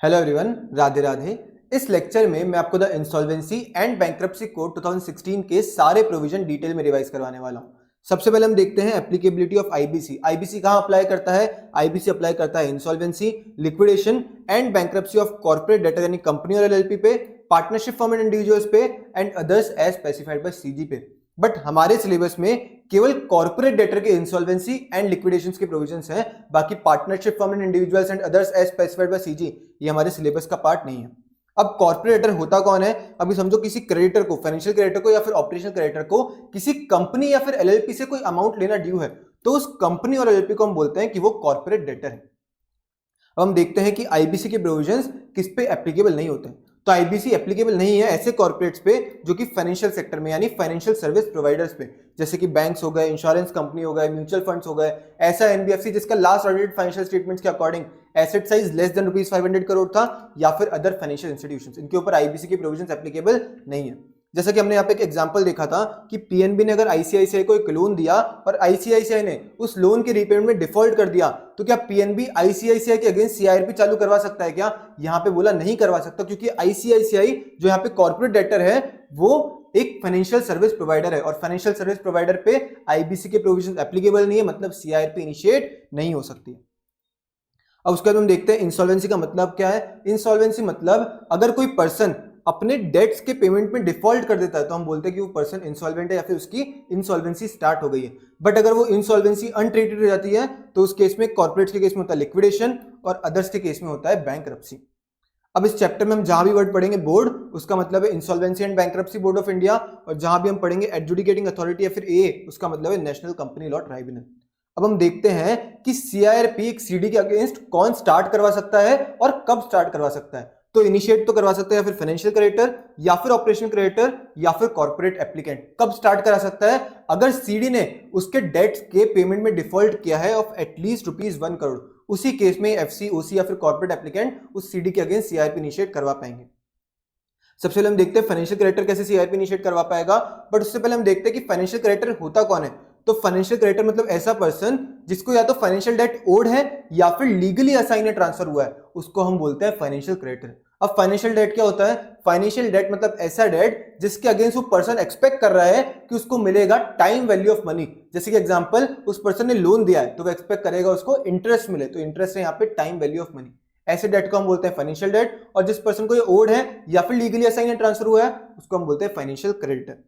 Hello everyone, Radhe Radhe. इस lecture में मैं आपको the insolvency and bankruptcy code 2016 के सारे प्रोविजन डिटेल में रिवाइज करवाने वाला हूं। सबसे पहले हम देखते हैं एप्लीकेबिलिटी ऑफ आईबीसी। आईबीसी कहां अप्लाई करता है? आईबीसी अप्लाई करता है insolvency, liquidation and bankruptcy of corporate debtor यानी कंपनी और एलएलपी पे, पार्टनरशिप फॉर्म एंड इंडिविजुअल्स पे and others as specified by CG पे। बट हमारे सिलेबस में केवल कॉर्पोरेट डेटर के इंसॉल्वेंसी एंड लिक्विडेशंस के प्रोविजंस हैं, बाकी partnership firm and individuals and others as specified by CG ये हमारे सिलेबस का पार्ट नहीं है। अब कॉर्पोरेट डेटर होता कौन है? अभी समझो किसी क्रेडिटर को, फाइनेंशियल क्रेडिटर को या फिर ऑपरेशनल क्रेडिटर को किसी कंपनी या फिर एलएलपी से कोई अमाउंट लेना ड्यू है, तो उस कंपनी और एलएलपी को हम बोलते हैं कि वो कॉर्पोरेट डेटर है। अब हम देखते हैं कि आईबीसी के प्रोविजंस किस पे एप्लीकेबल नहीं होते हैं। तो आईबीसी एप्लीकेबल नहीं है ऐसे कॉर्पोरेट्स पे जो कि फाइनेंशियल सेक्टर में यानी फाइनेंशियल सर्विस प्रोवाइडर्स पे, जैसे कि बैंक्स हो गए, इंश्योरेंस कंपनी हो गए, म्यूचुअल फंड्स हो गए, ऐसा एनबीएफसी जिसका लास्ट ऑडिटेड फाइनेंशियल स्टेटमेंट्स के according asset size less than ₹500 crore था, या फिर अदर फाइनेंशियल इंस्टीट्यूशंस, इनके ऊपर आईबीसी के प्रोविजंस एप्लीकेबल नहीं है। जैसा कि हमने यहाँ पे एक एग्जांपल देखा था कि पीएनबी ने अगर आईसीआईसीआई को एक लोन दिया और आईसीआईसीआई ने उस लोन के रीपेमेंट में डिफॉल्ट कर दिया, तो क्या पीएनबी आईसीआईसीआई के अगेंस्ट सीआईआरपी चालू करवा सकता है क्या? यहाँ पे बोला नहीं करवा सकता, क्योंकि आईसीआईसीआई जो यहाँ पे कॉर्पोरेट डेटर है वो एक फाइनेंशियल सर्विस प्रोवाइडर है और फाइनेंशियल सर्विस प्रोवाइडर पे आईबीसी के प्रोविजन एप्लीकेबल नहीं है, मतलब सीआईआरपी इनिशिएट नहीं हो सकती। अब उसके बाद हम देखते हैं इंसॉल्वेंसी का मतलब क्या है। इंसॉल्वेंसी मतलब अगर कोई पर्सन अपने डेट्स के पेमेंट में डिफॉल्ट कर देता है तो हम बोलते हैं कि वो पर्सन इंसॉल्वेंट है या फिर उसकी इंसॉल्वेंसी स्टार्ट हो गई है। बट अगर वो इंसॉल्वेंसी अनट्रीटेड हो जाती है तो उस केस में कॉर्पोरेट्स के केस में होता है लिक्विडेशन और अदर्स के केस में होता है बैंक्रप्सी। अब इस चैप्टर में हम जहां भी वर्ड पढ़ेंगे बोर्ड, उसका मतलब है insolvency and bankruptcy board of India, और जहां भी हम पढ़ेंगे एडजुडिकेटिंग अथॉरिटी या फिर ए, उसका मतलब है नेशनल कंपनी लॉ ट्राइब्यूनल। अब हम देखते हैं कि सीआईआरपी एक सीडी के अगेंस्ट कौन स्टार्ट करवा सकता है और कब स्टार्ट करवा सकता है। तो इनिशिएट तो करवा सकता है या फिर फाइनेंशियल क्रेडिटर या फिर ऑपरेशनल क्रेडिटर या फिर कॉर्पोरेट एप्लीकेंट। कब स्टार्ट करा सकता है? अगर सीडी ने उसके डेट्स के पेमेंट में डिफॉल्ट किया है ऑफ एटलीस्ट ₹1 करोड़, उसी केस में एफसी, ओसी या फिर कॉर्पोरेट एप्लीकेंट उस सीडी के अगेंस्ट सीआईआरपी इनिशिएट करवा पाएंगे। सबसे पहले हम देखते हैं फाइनेंशियल क्रेडिटर कैसे सीआईआरपी इनिशिएट करवा पाएगा, बट उससे पहले हम देखते हैं कि फाइनेंशियल क्रेडिटर होता कौन है। तो फाइनेंशियल क्रेडिटर मतलब ऐसा पर्सन जिसको या तो फाइनेंशियल डेट ओड है या फिर लीगली असाइन है, ट्रांसफर हुआ है, उसको हम बोलते हैं फाइनेंशियल क्रेडिटर। अब फाइनेंशियल डेट क्या होता है? फाइनेंशियल डेट मतलब ऐसा डेट जिसके अगेंस्ट वो पर्सन एक्सपेक्ट कर रहा है कि उसको मिलेगा टाइम वैल्यू ऑफ मनी। जैसे कि एग्जांपल, उस पर्सन ने लोन दिया है तो वो एक्सपेक्ट करेगा उसको इंटरेस्ट मिले, तो इंटरेस्ट है यहाँ पे टाइम वैल्यू ऑफ मनी। ऐसे डेट को हम बोलते हैं फाइनेंशियल डेट, और जिस पर्सन को ये ओड है या फिर लीगली असाइन है, ट्रांसफर हुआ है, उसको हम बोलते हैं फाइनेंशियल क्रेडिटर।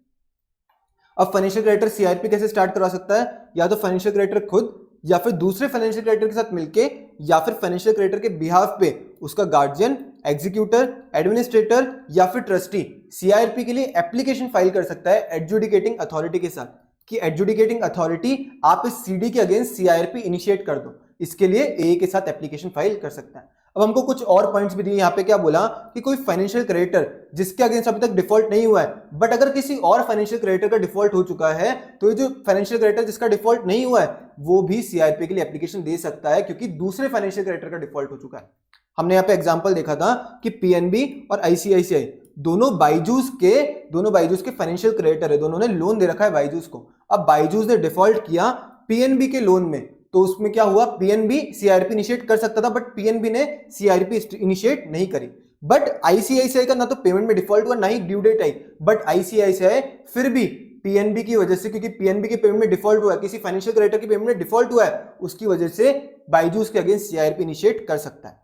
अब फाइनेंशियल क्रेडिटर सीआईआरपी कैसे स्टार्ट करवा सकता है? या तो फाइनेंशियल क्रेडिटर खुद या फिर दूसरे फाइनेंशियल क्रेडिटर के साथ मिलके या फिर फाइनेंशियल क्रेडिटर के बिहाफ पे उसका गार्जियन, एग्जीक्यूटर, एडमिनिस्ट्रेटर या फिर ट्रस्टी सीआईआरपी के लिए एप्लीकेशन फाइल कर सकता है एडजुडिकेटिंग अथॉरिटी के साथ कि एडजुडिकेटिंग अथॉरिटी आप इस सीडी के अगेंस्ट सीआईआरपी इनिशिएट कर दो। इसके लिए ए के साथ एप्लीकेशन फाइल कर सकता है। अब हमको कुछ और पॉइंट्स भी दिए यहाँ पे। क्या बोला कि कोई फाइनेंशियल क्रेडिटर जिसके अगेंस्ट अभी तक डिफॉल्ट नहीं हुआ है, बट अगर किसी और फाइनेंशियल क्रेडिटर का डिफॉल्ट हो चुका है, तो ये जो फाइनेंशियल क्रेडिटर जिसका डिफॉल्ट नहीं हुआ है वो भी सीआईआरपी के लिए एप्लीकेशन दे सकता है, क्योंकि दूसरे फाइनेंशियल क्रेडिटर का डिफॉल्ट हो चुका है। हमने यहाँ पे एग्जांपल देखा था कि पीएनबी और आईसीआईसीआई दोनों बायजूस के फाइनेंशियल क्रेडिटर है, दोनों ने लोन दे रखा है बायजूस को। अब बायजूस ने डिफॉल्ट किया पीएनबी के लोन में, तो उसमें क्या हुआ, पीएनबी सीआईआरपी इनिशिएट कर सकता था, बट पीएनबी ने सीआईआरपी इनिशिएट नहीं करी। बट आईसीआईसीआई का ना तो पेमेंट में डिफॉल्ट हुआ ना ही ड्यू डेट आई, बट आईसीआईसीआई फिर भी पीएनबी की वजह से, क्योंकि पीएनबी के पेमेंट में डिफॉल्ट हुआ है, किसी फाइनेंशियल क्रेडिटर के पेमेंट में डिफॉल्ट हुआ है, उसकी वजह से बायजूस के अगेंस्ट सीआईआरपी इनिशिएट कर सकता है।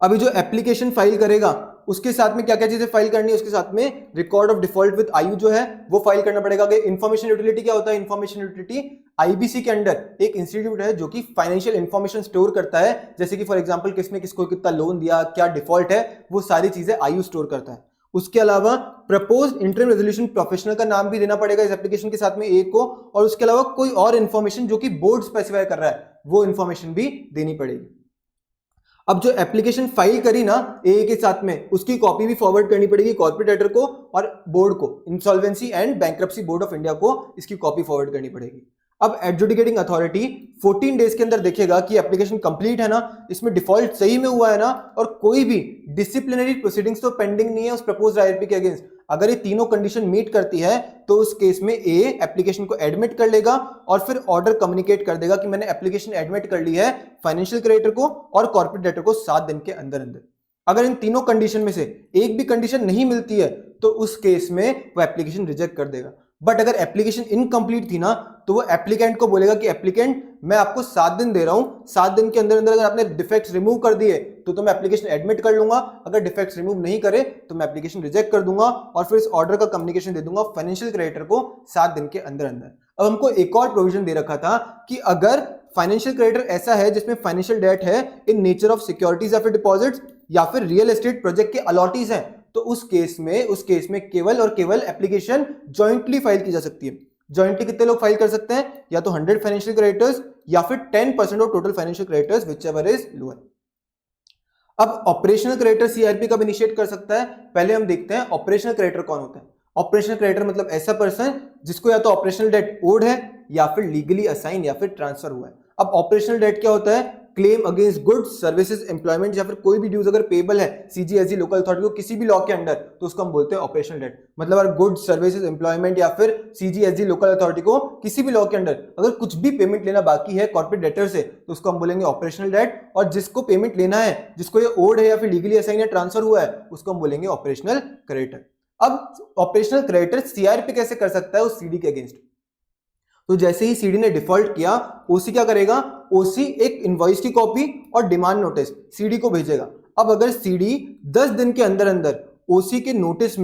अभी जो एप्लीकेशन फाइल करेगा उसके साथ में क्या क्या चीजें फाइल करनी है, उसके साथ में रिकॉर्ड ऑफ डिफॉल्ट विद आयु जो है वो फाइल करना पड़ेगा। इंफॉर्मेशन यूटिलिटी क्या होता है? इंफॉर्मेशन यूटिलिटी आईबीसी के अंडर एक इंस्टीट्यूट है जो कि फाइनेंशियल इंफॉर्मेशन स्टोर करता है, जैसे कि फॉर एग्जांपल किसने किसको कितना लोन दिया, क्या डिफॉल्ट है, वो सारी चीजें आयु स्टोर करता है। उसके अलावा प्रपोज्ड इंटरिम रेजोल्यूशन प्रोफेशनल का नाम भी देना पड़ेगा इस एप्लीकेशन के साथ में ए को, और उसके अलावा कोई और इंफॉर्मेशन जो कि बोर्ड स्पेसिफाई कर रहा है वो इंफॉर्मेशन भी देनी पड़ेगी। अब जो एप्लीकेशन फाइल करी ना ए के साथ में, उसकी कॉपी भी फॉरवर्ड करनी पड़ेगी कॉर्पोरेट डेटर को और बोर्ड को, insolvency and bankruptcy board of India को इसकी कॉपी फॉरवर्ड करनी पड़ेगी। अब एडजुडिकेटिंग अथॉरिटी 14 डेज के अंदर देखेगा कि एप्लीकेशन कंप्लीट है ना, इसमें डिफॉल्ट सही में हुआ है ना, और कोई भी डिसिप्लिनरी प्रोसीडिंग्स तो पेंडिंग नहीं है उस प्रपोज्ड आईआरपी के अगेंस्ट। अगर ये तीनों कंडीशन मीट करती है तो उस केस में ए एप्लीकेशन को एडमिट कर लेगा और फिर ऑर्डर कम्युनिकेट कर देगा कि मैंने एप्लीकेशन एडमिट कर ली है फाइनेंशियल क्रेडिटर को और कॉर्पोरेट डेटर को 7 दिन के अंदर अंदर। अगर इन तीनों कंडीशन में से एक भी कंडीशन नहीं मिलती है तो उस केस में वो एप्लीकेशन रिजेक्ट कर देगा। बट अगर एप्लीकेशन इनकम्प्लीट थी ना तो वो एप्लीकेंट को बोलेगा कि एप्लीकेंट मैं आपको 7 दिन दे रहा हूं, 7 दिन के अंदर अंदर अगर आपने डिफेक्ट्स रिमूव कर दिए तो मैं एप्लीकेशन एडमिट कर लूंगा, अगर डिफेक्ट्स रिमूव नहीं करे तो मैं एप्लीकेशन रिजेक्ट कर दूंगा और फिर इस ऑर्डर का कम्युनिकेशन दे दूंगा फाइनेंशियल क्रेडिटर को 7 दिन के अंदर अंदर। अब हमको एक और प्रोविजन दे रखा था कि अगर फाइनेंशियल क्रेडिटर ऐसा है जिसमें फाइनेंशियल डेट है इन नेचर ऑफ सिक्योरिटीज या फिर डिपॉजिट्स या फिर रियल एस्टेट प्रोजेक्ट के अलॉटीज हैं, तो उस केस में केवल और केवल एप्लीकेशन जॉइंटली फाइल की जा सकती है। जॉइंटली कितने लोग फाइल कर सकते हैं? या तो 100 फाइनेंशियल क्रेडिटर्स या फिर 10% of total financial creditors, whichever is lower. अब ऑपरेशनल क्रेडिटर सीआरपी कब इनिशिएट कर सकता है? पहले हम देखते हैं ऑपरेशनल क्रेडिटर कौन होता है। ऑपरेशनल क्रेडिटर मतलब ऐसा पर्सन जिसको या तो ऑपरेशनल डेट ओड है या फिर लीगली असाइन या फिर ट्रांसफर हुआ है। अब ऑपरेशनल डेट क्या होता है? Claim against goods, services, employment या फिर कोई भी ड्यूज अगर पेबल है सीजीएसजी लोकल अथॉरिटी को किसी भी लॉ के अंडर तो उसको हम बोलते हैं ऑपरेशनल डेट। मतलब अगर गुड्स, सर्विसेज, एम्प्लॉयमेंट या फिर सीजीएसजी लोकल अथॉरिटी को किसी भी लॉ के अंडर अगर कुछ भी पेमेंट लेना बाकी है कॉर्पोरेट डेटर से तो उसको हम बोलेंगे ऑपरेशनल डेट, और जिसको पेमेंट लेना है, जिसको ये ओड है या फिर लीगली असाइन या ट्रांसफर हुआ है, उसको हम बोलेंगे ऑपरेशनल क्रेडिटर। अब ऑपरेशनल क्रेडिटर सीआरपी कैसे कर सकता है उस सीडी के अगेंस्ट? तो जैसे ही सीडी ने डिफॉल्ट किया ओसी क्या करेगा? ओसी एक इनवॉइस की कॉपी और डिमांड नोटिस सीडी को भेजेगा। अब अगर सीडी 10 दिन के अंदर अंदर ओसी के नोटिस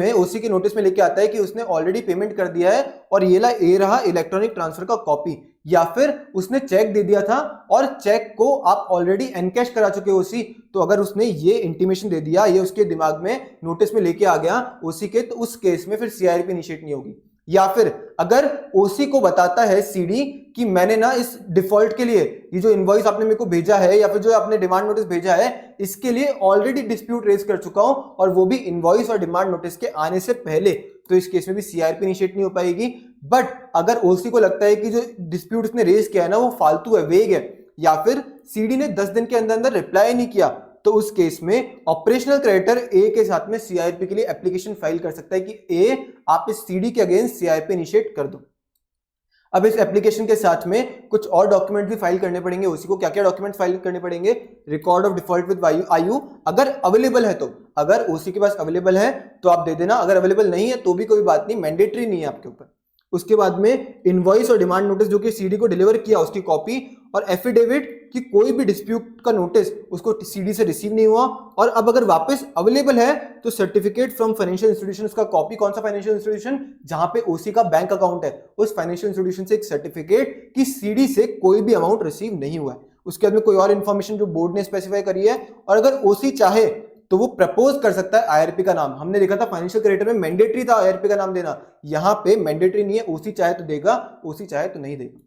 में लेके आता है कि उसने ऑलरेडी पेमेंट कर दिया है और ये रहा इलेक्ट्रॉनिक ट्रांसफर का कॉपी, या फिर उसने चेक दे दिया था और चेक को आप ऑलरेडी एनकैश करा चुके हो ओसी, तो अगर उसने ये इंटीमेशन दे दिया, ये उसके दिमाग में नोटिस में लेके आ गया ओसी के, तो उस केस में फिर सीआरपी इनिशिएट नहीं होगी। या फिर अगर ओसी को बताता है सीडी कि मैंने ना इस डिफॉल्ट के लिए ये जो इनवॉइस आपने मेरे को भेजा है या फिर जो आपने डिमांड नोटिस भेजा है इसके लिए ऑलरेडी डिस्प्यूट रेज कर चुका हूं और वो भी इनवॉइस और डिमांड नोटिस के आने से पहले, तो इस केस में भी सीआरपी इनिशिएट नहीं हो पाएगी। बट अगर ओसी को लगता है कि जो डिस्प्यूट उसने रेज किया है ना वो फालतू है, वेग है, या फिर सीडी ने 10 दिन के अंदर अंदर रिप्लाई नहीं किया, तो उस केस में ऑपरेशनल क्रेडिटर ए के साथ में सीआरपी के लिए एप्लीकेशन फाइल कर सकता है कि ए आप इस सीडी के अगेंस्ट सीआरपी इनिशिएट कर दो। अब इस एप्लीकेशन के साथ में कुछ और डॉक्यूमेंट भी फाइल करने पड़ेंगे उसी को। क्या क्या डॉक्यूमेंट फाइल करने पड़ेंगे? रिकॉर्ड ऑफ डिफॉल्ट विद आयु अगर अवेलेबल है, तो अगर ओसी के पास अवेलेबल है तो आप दे देना, अगर अवेलेबल नहीं है तो भी कोई बात नहीं, मैंडेटरी नहीं है आपके ऊपर। उसके बाद में इनवॉइस और डिमांड नोटिस जो कि सीडी को डिलीवर किया उसकी कॉपी, और एफिडेविट कि कोई भी डिस्प्यूट का नोटिस उसको सीडी से रिसीव नहीं हुआ, और अब अगर वापस अवेलेबल है तो सर्टिफिकेट फ्रॉम फाइनेंशियल इंस्टीट्यूशन, उसका कॉपी, कौन सा फाइनेंशियल इंस्टीट्यूशन जहां पे ओसी का बैंक अकाउंट है उस फाइनेंशियल इंस्टीट्यूशन से एक सर्टिफिकेट कि सीडी से कोई भी अमाउंट रिसीव नहीं हुआ है। उसके बाद में कोई और इन्फॉर्मेशन जो बोर्ड ने स्पेसिफाई करी है, और अगर ओसी चाहे तो वो प्रपोज कर सकता है आईआरपी का नाम। हमने देखा था फाइनेंशियल क्रेडिटर में मैंडेटरी था आईआरपी का नाम देना, यहां पे मैंडेटरी नहीं है, ओसी चाहे तो देगा, ओसी चाहे तो नहीं देगा।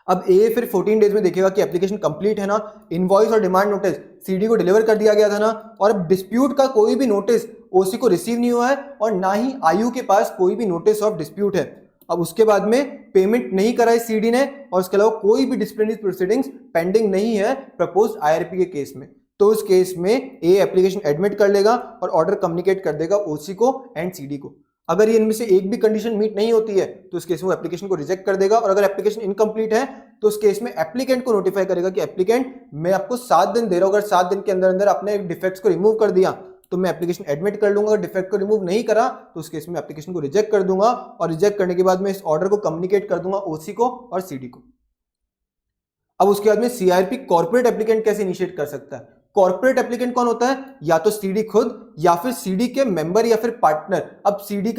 अब ए फिर 14 डेज में देखेगा कि एप्लीकेशन कंप्लीट है ना, इनवॉइस और डिमांड नोटिस सीडी को डिलीवर कर दिया गया था ना, और अब डिस्प्यूट का कोई भी नोटिस ओसी को रिसीव नहीं हुआ है और ना ही आयु के पास कोई भी नोटिस ऑफ डिस्प्यूट है। अब उसके बाद में पेमेंट नहीं कराई सीडी ने और उसके अलावा कोई भी डिसिप्लिनरी प्रोसीडिंग्स पेंडिंग नहीं है प्रपोज्ड आईआरपी के केस में, तो उस केस में ए एप्लीकेशन एडमिट कर लेगा और ऑर्डर कम्युनिकेट कर देगा ओसी को एंड सीडी को। अगर ये इनमें से एक भी कंडीशन मीट नहीं होती है तो उस केस में वो एप्लीकेशन को रिजेक्ट कर देगा, और अगर एप्लीकेशन इनकम्प्लीट है तो उस केस में एप्लीकेंट को नोटिफाई करेगा कि एप्लीकेंट मैं आपको 7 दिन दे रहा हूं, अगर 7 दिन के अंदर अंदर आपने डिफेक्ट्स को रिमूव कर दिया तो मैं एप्लीकेशन एडमिट कर लूंगा, अगर डिफेक्ट को रिमूव नहीं करा तो उस केस में एप्लीकेशन को रिजेक्ट कर दूंगा, और रिजेक्ट करने के बाद में इस ऑर्डर को कम्युनिकेट कर दूंगा ओसी को और सीडी को। अब उसके बाद में सीआरपी कॉर्पोरेट एप्लीकेंट कैसे इनिशिएट कर सकता है? कॉर्पोरेट एप्लीकेंट कौन होता है? या तो सीडी खुद या फिर सीडी के मेंबर या फिर पार्टनर। अब सीडी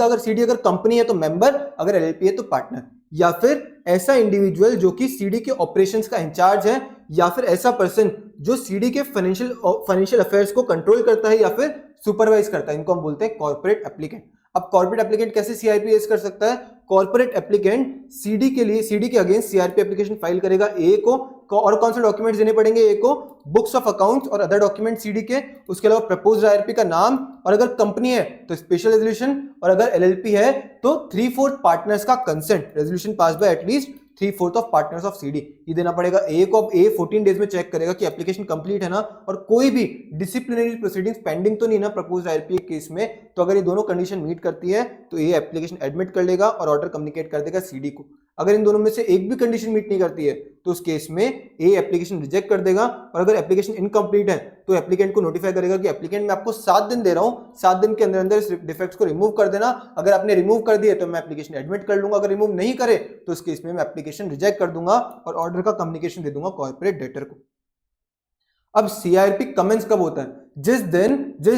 अगर कंपनी है तो मेंबर, अगर एलएलपी है तो पार्टनर, या फिर ऐसा इंडिविजुअल जो कि सीडी के ऑपरेशंस का इंचार्ज है, या फिर ऐसा पर्सन जो सीडी के फाइनेंशियल अफेयर्स को कंट्रोल करता है या फिर सुपरवाइज करता है, इनको हम बोलते हैं कॉर्पोरेट एप्लीकेंट। अब कॉर्पोरेट एप्लीकेंट कैसे सीआरपी रेज कर सकता है? कॉर्पोरेट एप्लीकेंट सीडी के अगेंस्ट सीआरपी एप्लीकेशन फाइल करेगा ए को, और कौन से डॉक्यूमेंट्स देने पड़ेंगे ए को? बुक्स ऑफ अकाउंट्स और अदर डॉक्यूमेंट सीडी के, उसके अलावा प्रपोज्ड आईआरपी का नाम, और अगर कंपनी है तो स्पेशल रेजोल्यूशन, और अगर एलएलपी है तो 3/4 पार्टनर्स का consent, resolution pass bye at least 3/4 of partners of CD. ये देना पड़ेगा ए को। अब ए 14 डेज में चेक करेगा कि एप्लीकेशन कंप्लीट है ना और कोई भी डिसिप्लिनरी प्रोसीडिंग्स पेंडिंग तो नहीं ना प्रपोज्ड आईआरपी केस में। तो अगर ये दोनों कंडीशन मीट करती है तो ए एप्लीकेशन एडमिट कर लेगा और ऑर्डर कम्युनिकेट कर देगा सीडी को। अगर इन दोनों में से एक भी कंडीशन मीट नहीं करती है तो उस केस में ए एप्लीकेशन रिजेक्ट कर देगा और अगर एप्लीकेशन इनकम्प्लीट है तो एप्लीकेंट को नोटिफाई करेगा कि एप्लीकेंट मैं आपको 7 दिन दे रहा हूं, 7 दिन के अंदर अंदर इस डिफेक्ट्स को रिमूव कर देना। अगर आपने रिमूव कर दिए तो मैं एप्लीकेशन एडमिट कर लूंगा, अगर रिमूव नहीं करे तो उस केस में मैं एप्लीकेशन रिजेक्ट कर दूंगा और ऑर्डर का कम्युनिकेशन दे दूंगा कॉर्पोरेट डेटर को। अब सीआरपी कमेंस कब होता है? जिस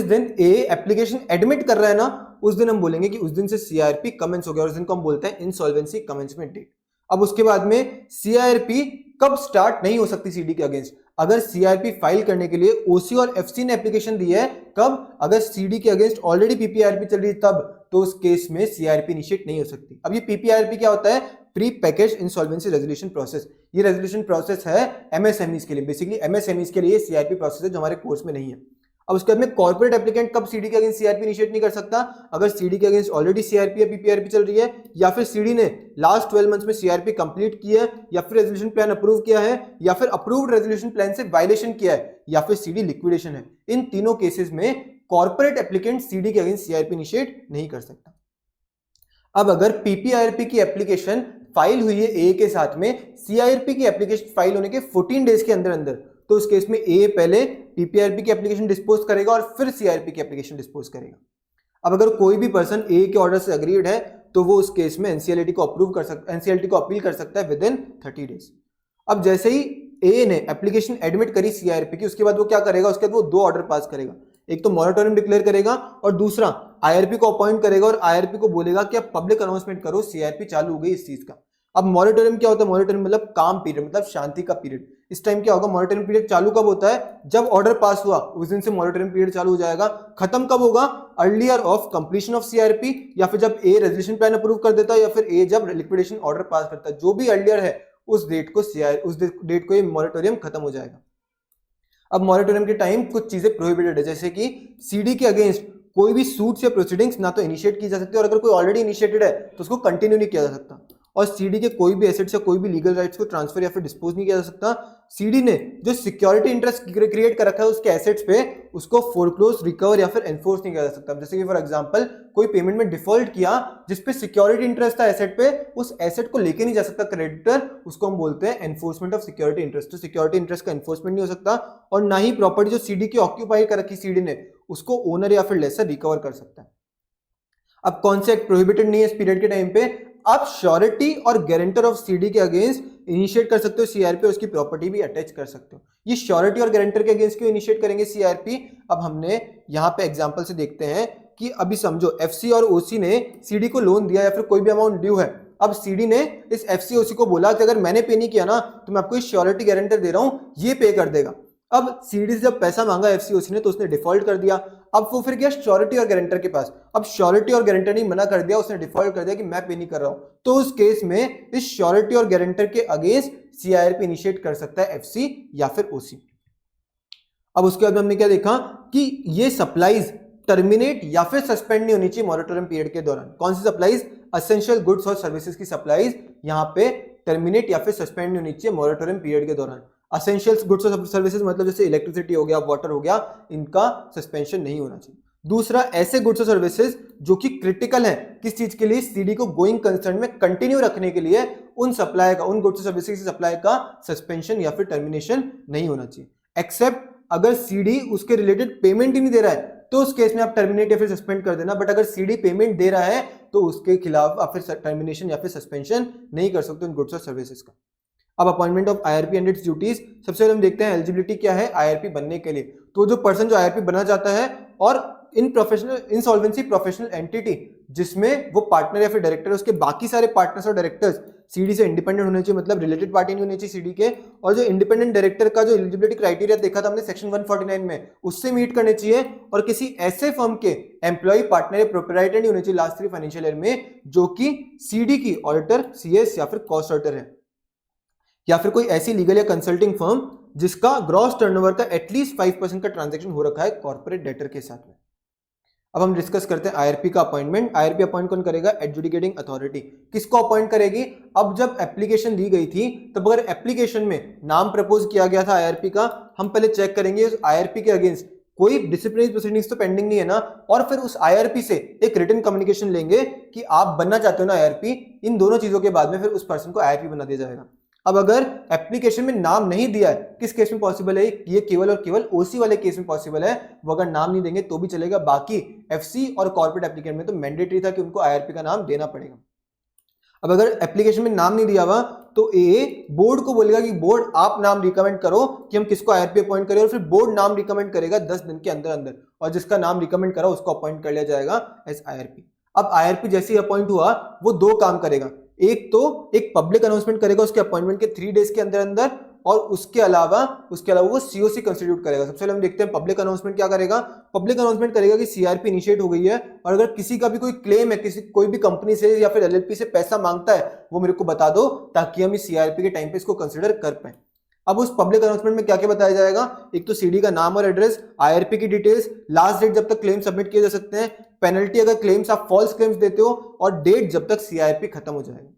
दिन ए एप्लीकेशन एडमिट कर रहा है ना उस दिन हम बोलेंगे कि उस दिन से सीआरपी कमेंस हो गया और उस दिन को हम बोलते हैं इंसॉल्वेंसी कमेंसमेंट डेट। अब उसके बाद में सीआरपी कब स्टार्ट नहीं हो सकती सीडी के अगेंस्ट? अगर सीआरपी फाइल करने के लिए ओसी और एफसी ने एप्लीकेशन दी है, कब? अगर सीडी के अगेंस्ट ऑलरेडी पीपीआरपी चल रही है तब, तो उस केस में सीआरपी इनिशिएट नहीं हो सकती। अब ये पीपीआरपी क्या होता है? Pre package insolvency resolution process. ये रेजोल्यूशन प्रोसेस है एमएसएमईज के लिए, बेसिकली एमएसएमईज के लिए सीआरपी प्रोसेस है जो हमारे कोर्स में नहीं है। अब उसके बाद में कॉर्पोरेट एप्लीकेंट कब सीडी के अगेंस्ट सीआरपी इनिशिएट नहीं कर सकता? अगर सीडी के अगेंस्ट ऑलरेडी सीआरपी या पीपीआरपी चल रही है या फिर सीडी ने लास्ट 12 मंथ्स में सीआरपी कंप्लीट किया है या फिर रेजोल्यूशन प्लान अप्रूव किया है या फिर अप्रूव्ड रेजोल्यूशन प्लान से वायलेशन किया है या फिर सीडी लिक्विडेशन है। इन तीनों केसेस में कॉर्पोरेट एप्लीकेंट सीडी के अगेंस्ट सीआरपी इनिशिएट नहीं कर सकता। अब अगर पीपीआरपी की एप्लीकेशन फाइल हुई है ए के साथ में, सीआरपी की एप्लीकेशन फाइल होने के 14 डेज के अंदर अंदर, तो उस केस में ए पहले पीपीआरपी की एप्लीकेशन डिस्पोज करेगा और फिर सीआरपी की एप्लीकेशन डिस्पोज करेगा। अब अगर कोई भी पर्सन ए के ऑर्डर से अग्रीड है तो वो उस केस में एनसीएलटी को अप्रूव कर सकता है, एनसीएलटी को अपील कर सकता है विद इन 30 डेज। अब जैसे ही ए ने एप्लीकेशन एडमिट करी सीआरपी की, उसके बाद वो क्या करेगा? उसके बाद वो 2 ऑर्डर पास करेगा। एक तो मॉरेटोरियम डिक्लेयर करेगा और दूसरा आईआरपी को अपॉइंट करेगा और आईआरपी को बोलेगा कि आप पब्लिक अनाउंसमेंट करो सीआरपी चालू हो गई इस चीज का। अब मॉरेटोरियम क्या होता है? मॉरेटोरियम मतलब काम पीरियड, मतलब शांति का पीरियड। इस टाइम क्या होगा? मॉरेटोरियम पीरियड चालू कब होता है? जब ऑर्डर पास हुआ उस दिन से मॉरेटोरियम पीरियड चालू हो जाएगा। खत्म कब होगा? Earlier of completion of CRP, या फिर जब ए रेजोल्यूशन प्लान अप्रूव कर देता है या फिर ए जब लिक्विडेशन ऑर्डर पास करता है, जो भी अर्लियर है उस डेट को ये मॉरेटोरियम खत्म हो जाएगा। अब मॉरेटोरियम के टाइम कुछ चीजें प्रोहिबिटेड है, जैसे कि सीडी के अगेंस्ट कोई भी सूट्स या प्रोसीडिंग्स ना तो इनिशिएट की जा सकती है और अगर कोई ऑलरेडी इनिशिएटेड है तो उसको कंटिन्यू नहीं किया जा सकता। और सीडी के कोई भी एसेट्स या कोई भी लीगल राइट्स को ट्रांसफर या फिर डिस्पोज नहीं किया जा सकता। सीडी ने जो सिक्योरिटी इंटरेस्ट क्रिएट कर रखा है उसके एसेट्स पे, उसको फोरक्लोज, रिकवर या फिर एनफोर्स नहीं किया जा सकता। जैसे कि फॉर एग्जांपल कोई पेमेंट में डिफॉल्ट किया जिसपे सिक्योरिटी इंटरेस्ट था एसेट पे, उस एसेट को लेके नहीं जा सकता क्रेडिटर, उसको हम बोलते हैं एनफोर्समेंट ऑफ सिक्योरिटी इंटरेस्ट। तो सिक्योरिटी इंटरेस्ट का एनफोर्समेंट नहीं हो सकता और ना ही प्रॉपर्टी जो सीडी की ऑक्यूपाई कर रखी सीडी ने उसको ओनर या फिर लेसर रिकवर कर सकता है। अब कौन से एक्ट प्रोहिबिटेड नहीं है इस पीरियड के टाइम पे? आप श्योरिटी और गारंटर ऑफ सीडी के अगेंस्ट इनिशिएट कर सकते हो सीआरपी और उसकी प्रॉपर्टी भी अटैच कर सकते हो। ये श्योरिटी और गारंटर के अगेंस्ट क्यों इनिशिएट करेंगे सीआरपी? अब हमने यहाँ पे एग्जांपल से देखते हैं कि अभी समझो एफसी और ओसी ने सीडी को लोन दिया या फिर कोई भी अमाउंट ड्यू है। अब सीडी ने इस एफसी ओसी को बोला कि अगर मैंने पे नहीं किया ना तो मैं आपको इस श्योरिटी गारंटर दे रहा हूं, ये पे कर देगा। अब सीडी से जब पैसा मांगा एफसीओसी ने तो उसने डिफॉल्ट कर दिया। अब वो फिर गया श्योरिटी और गारंटर के पास। अब श्योरिटी और गारंटर ने मना कर दिया, उसने डिफॉल्ट कर दिया कि मैं पे नहीं कर रहा हूं, तो उस केस में इस श्योरिटी और गारंटर के अगेंस्ट सीआरपी इनिशिएट कर सकता है एफसी या फिर ओसी। अब उसके बाद हमने क्या देखा कि ये सप्लाईज टर्मिनेट या फिर सस्पेंड नहीं होनी चाहिए मॉरेटोरियम पीरियड के दौरान। कौन सी सप्लाईज? एसेंशियल गुड्स और सर्विसेज की सप्लाईज यहाँ पे टर्मिनेट या फिर सस्पेंड नहीं होनी चाहिए मॉरेटोरियम पीरियड के दौरान। एसेंशियल गुड्स और सर्विसेज मतलब जैसे इलेक्ट्रिसिटी हो गया, वाटर हो गया, इनका सस्पेंशन नहीं होना चाहिए। दूसरा, ऐसे गुड्स और सर्विसेज जो कि क्रिटिकल है किस चीज के लिए? सीडी को गोइंग कंसर्न में कंटिन्यू रखने के लिए, उन सप्लाई का, उन गुड्स और सर्विसेज की सप्लाई का सस्पेंशन या फिर टर्मिनेशन नहीं होना चाहिए। एक्सेप्ट अगर सीडी उसके रिलेटेड पेमेंट ही नहीं दे रहा है तो उस केस में आप टर्मिनेट या फिर सस्पेंड कर देना। बट अगर सीडी पेमेंट दे रहा है तो उसके खिलाफ आप फिर टर्मिनेशन या फिर सस्पेंशन नहीं कर सकते उन गुड्स और सर्विसेज का। अब appointment of IRP and it's duties. सबसे पहले हम देखते हैं एलिजिबिलिटी क्या है आईआरपी बनने के लिए। तो जो पर्सन जो आईआरपी बनना चाहता है और इंसॉल्वेंसी प्रोफेशनल एंटिटी जिसमें वो पार्टनर या फिर डायरेक्टर, उसके बाकी सारे पार्टनर्स और डायरेक्टर्स सीडी से इंडिपेंडेंट होने चाहिए, मतलब रिलेटेड पार्टी नहीं होनी चाहिए सीडी के। और जो इंडिपेंडेंट डायरेक्टर का जो एलिजिबिलिटी क्राइटेरिया देखा था हमने सेक्शन 149 में, उससे मीट करने चाहिए। और किसी ऐसे फर्म के एम्प्लॉय, पार्टनर या प्रोप्राइटर नहीं होने चाहिए लास्ट 3 फाइनेंशियल ईयर में जो कि सीडी की ऑडिटर, सीएस या फिर कॉस्ट ऑडिटर है, या फिर कोई ऐसी लीगल या कंसल्टिंग फर्म जिसका ग्रॉस टर्नओवर का एटलीस्ट 5% का ट्रांजैक्शन हो रखा है कॉर्पोरेट डेटर के साथ में। अब हम डिस्कस करते हैं आईआरपी का अपॉइंटमेंट। आईआरपी अपॉइंट कौन करेगा? Adjudicating authority. किसको अपॉइंट करेगी? अब जब एप्लीकेशन दी गई थी तब अगर एप्लीकेशन में नाम प्रपोज किया गया था आईआरपी का, हम पहले चेक करेंगे उस आईआरपी के अगेंस्ट कोई डिसिप्लिनरी प्रोसीडिंग्स तो पेंडिंग नहीं है ना, और फिर उस आईआरपी से एक रिटन कम्युनिकेशन लेंगे कि आप बनना चाहते हो ना आईआरपी। इन दोनों चीजों के बाद में फिर उस पर्सन को आईआरपी बना दिया जाएगा। अब अगर एप्लीकेशन में नाम नहीं दिया है, किस केस में पॉसिबल है? ये केवल और केवल ओसी वाले केस में पॉसिबल है। वो अगर नाम नहीं देंगे तो भी चलेगा, बाकी एफसी और कॉर्पोरेट एप्लीकेंट में तो मैंडेटरी था कि उनको आईआरपी का नाम देना पड़ेगा। अब अगर एप्लीकेशन में नाम नहीं दिया हुआ तो ए बोर्ड को बोलेगा कि बोर्ड आप नाम रिकमेंड करो कि हम किसको आईआरपी अपॉइंट करें, और फिर बोर्ड नाम रिकमेंड करेगा 10 दिन के अंदर अंदर, और जिसका नाम रिकमेंड करा उसको अपॉइंट कर लिया जाएगा एज आईआरपी। अब आईआरपी जैसे ही अपॉइंट हुआ वो दो काम करेगा। एक तो एक पब्लिक अनाउंसमेंट करेगा उसके अपॉइंटमेंट के 3 डेज के अंदर अंदर, और उसके अलावा वो सीओसी कंस्टिट्यूट करेगा। सबसे पहले हम देखते हैं पब्लिक अनाउंसमेंट क्या करेगा। पब्लिक अनाउंसमेंट करेगा कि सीआरपी इनिशिएट हो गई है, और अगर किसी का भी कोई क्लेम है, कोई भी कंपनी से या फिर एलएलपी से पैसा मांगता है, वो मेरे को बता दो ताकि हम इस सीआरपी के टाइम पे इसको कंसिडर कर पाए। अब उस पब्लिक अनाउंसमेंट में क्या क्या बताया जाएगा? एक तो सीडी का नाम और एड्रेस, आईआरपी की डिटेल्स, लास्ट डेट जब तक क्लेम सबमिट किए जा सकते हैं, पेनल्टी अगर क्लेम्स आप फॉल्स क्लेम्स देते हो, और डेट जब तक सीआरपी खत्म हो जाएगा।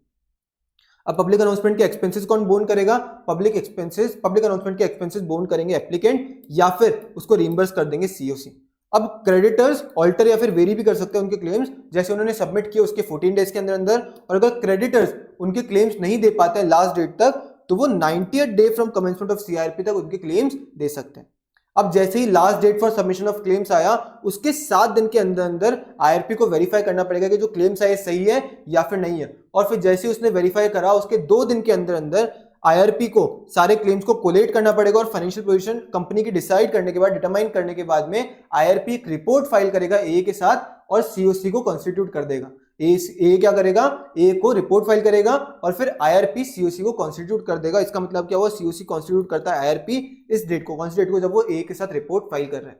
अब पब्लिक अनाउंसमेंट के एक्सपेंसेस कौन बोन करेगा? पब्लिक अनाउंसमेंट के एक्सपेंसेस बोन करेंगे एप्लीकेंट, या फिर उसको रिइंबर्स कर देंगे सीओसी। अब क्रेडिटर्स ऑल्टर या फिर वेरी भी कर सकते हैं उनके क्लेम्स, जैसे उन्होंने सबमिट किए उसके 14 डेज के अंदर अंदर, और अगर क्रेडिटर्स उनके क्लेम्स नहीं दे पाते हैं लास्ट डेट तक, तो वो 90th day from commencement of CRP तक उनके क्लेम्स दे सकते हैं। अब जैसे ही last date for submission of claims आया, उसके 7 दिन के अंदर अंदर आईआरपी को वेरीफाई करना पड़ेगा कि जो क्लेम्स आए सही है या फिर नहीं है, और फिर जैसे ही उसने वेरीफाई करा उसके 2 दिन के अंदर अंदर आईआरपी को सारे क्लेम्स को कोलेट करना पड़ेगा, और फाइनेंशियल पोजीशन कंपनी की डिसाइड करने के बाद, डिटरमाइन करने के बाद में आईआरपी एक रिपोर्ट फाइल करेगा ए के साथ, और सीओसी को कॉन्स्टिट्यूट कर देगा। ए क्या करेगा? ए को रिपोर्ट फाइल करेगा, और फिर आईआरपी सीओसी को कॉन्स्टिट्यूट कर देगा। इसका मतलब क्या हुआ? सीओसी कॉन्स्टिट्यूट करता है आईआरपी इस डेट को, कौन सी डेट को? जब वो ए के साथ रिपोर्ट फाइल कर रहे हैं।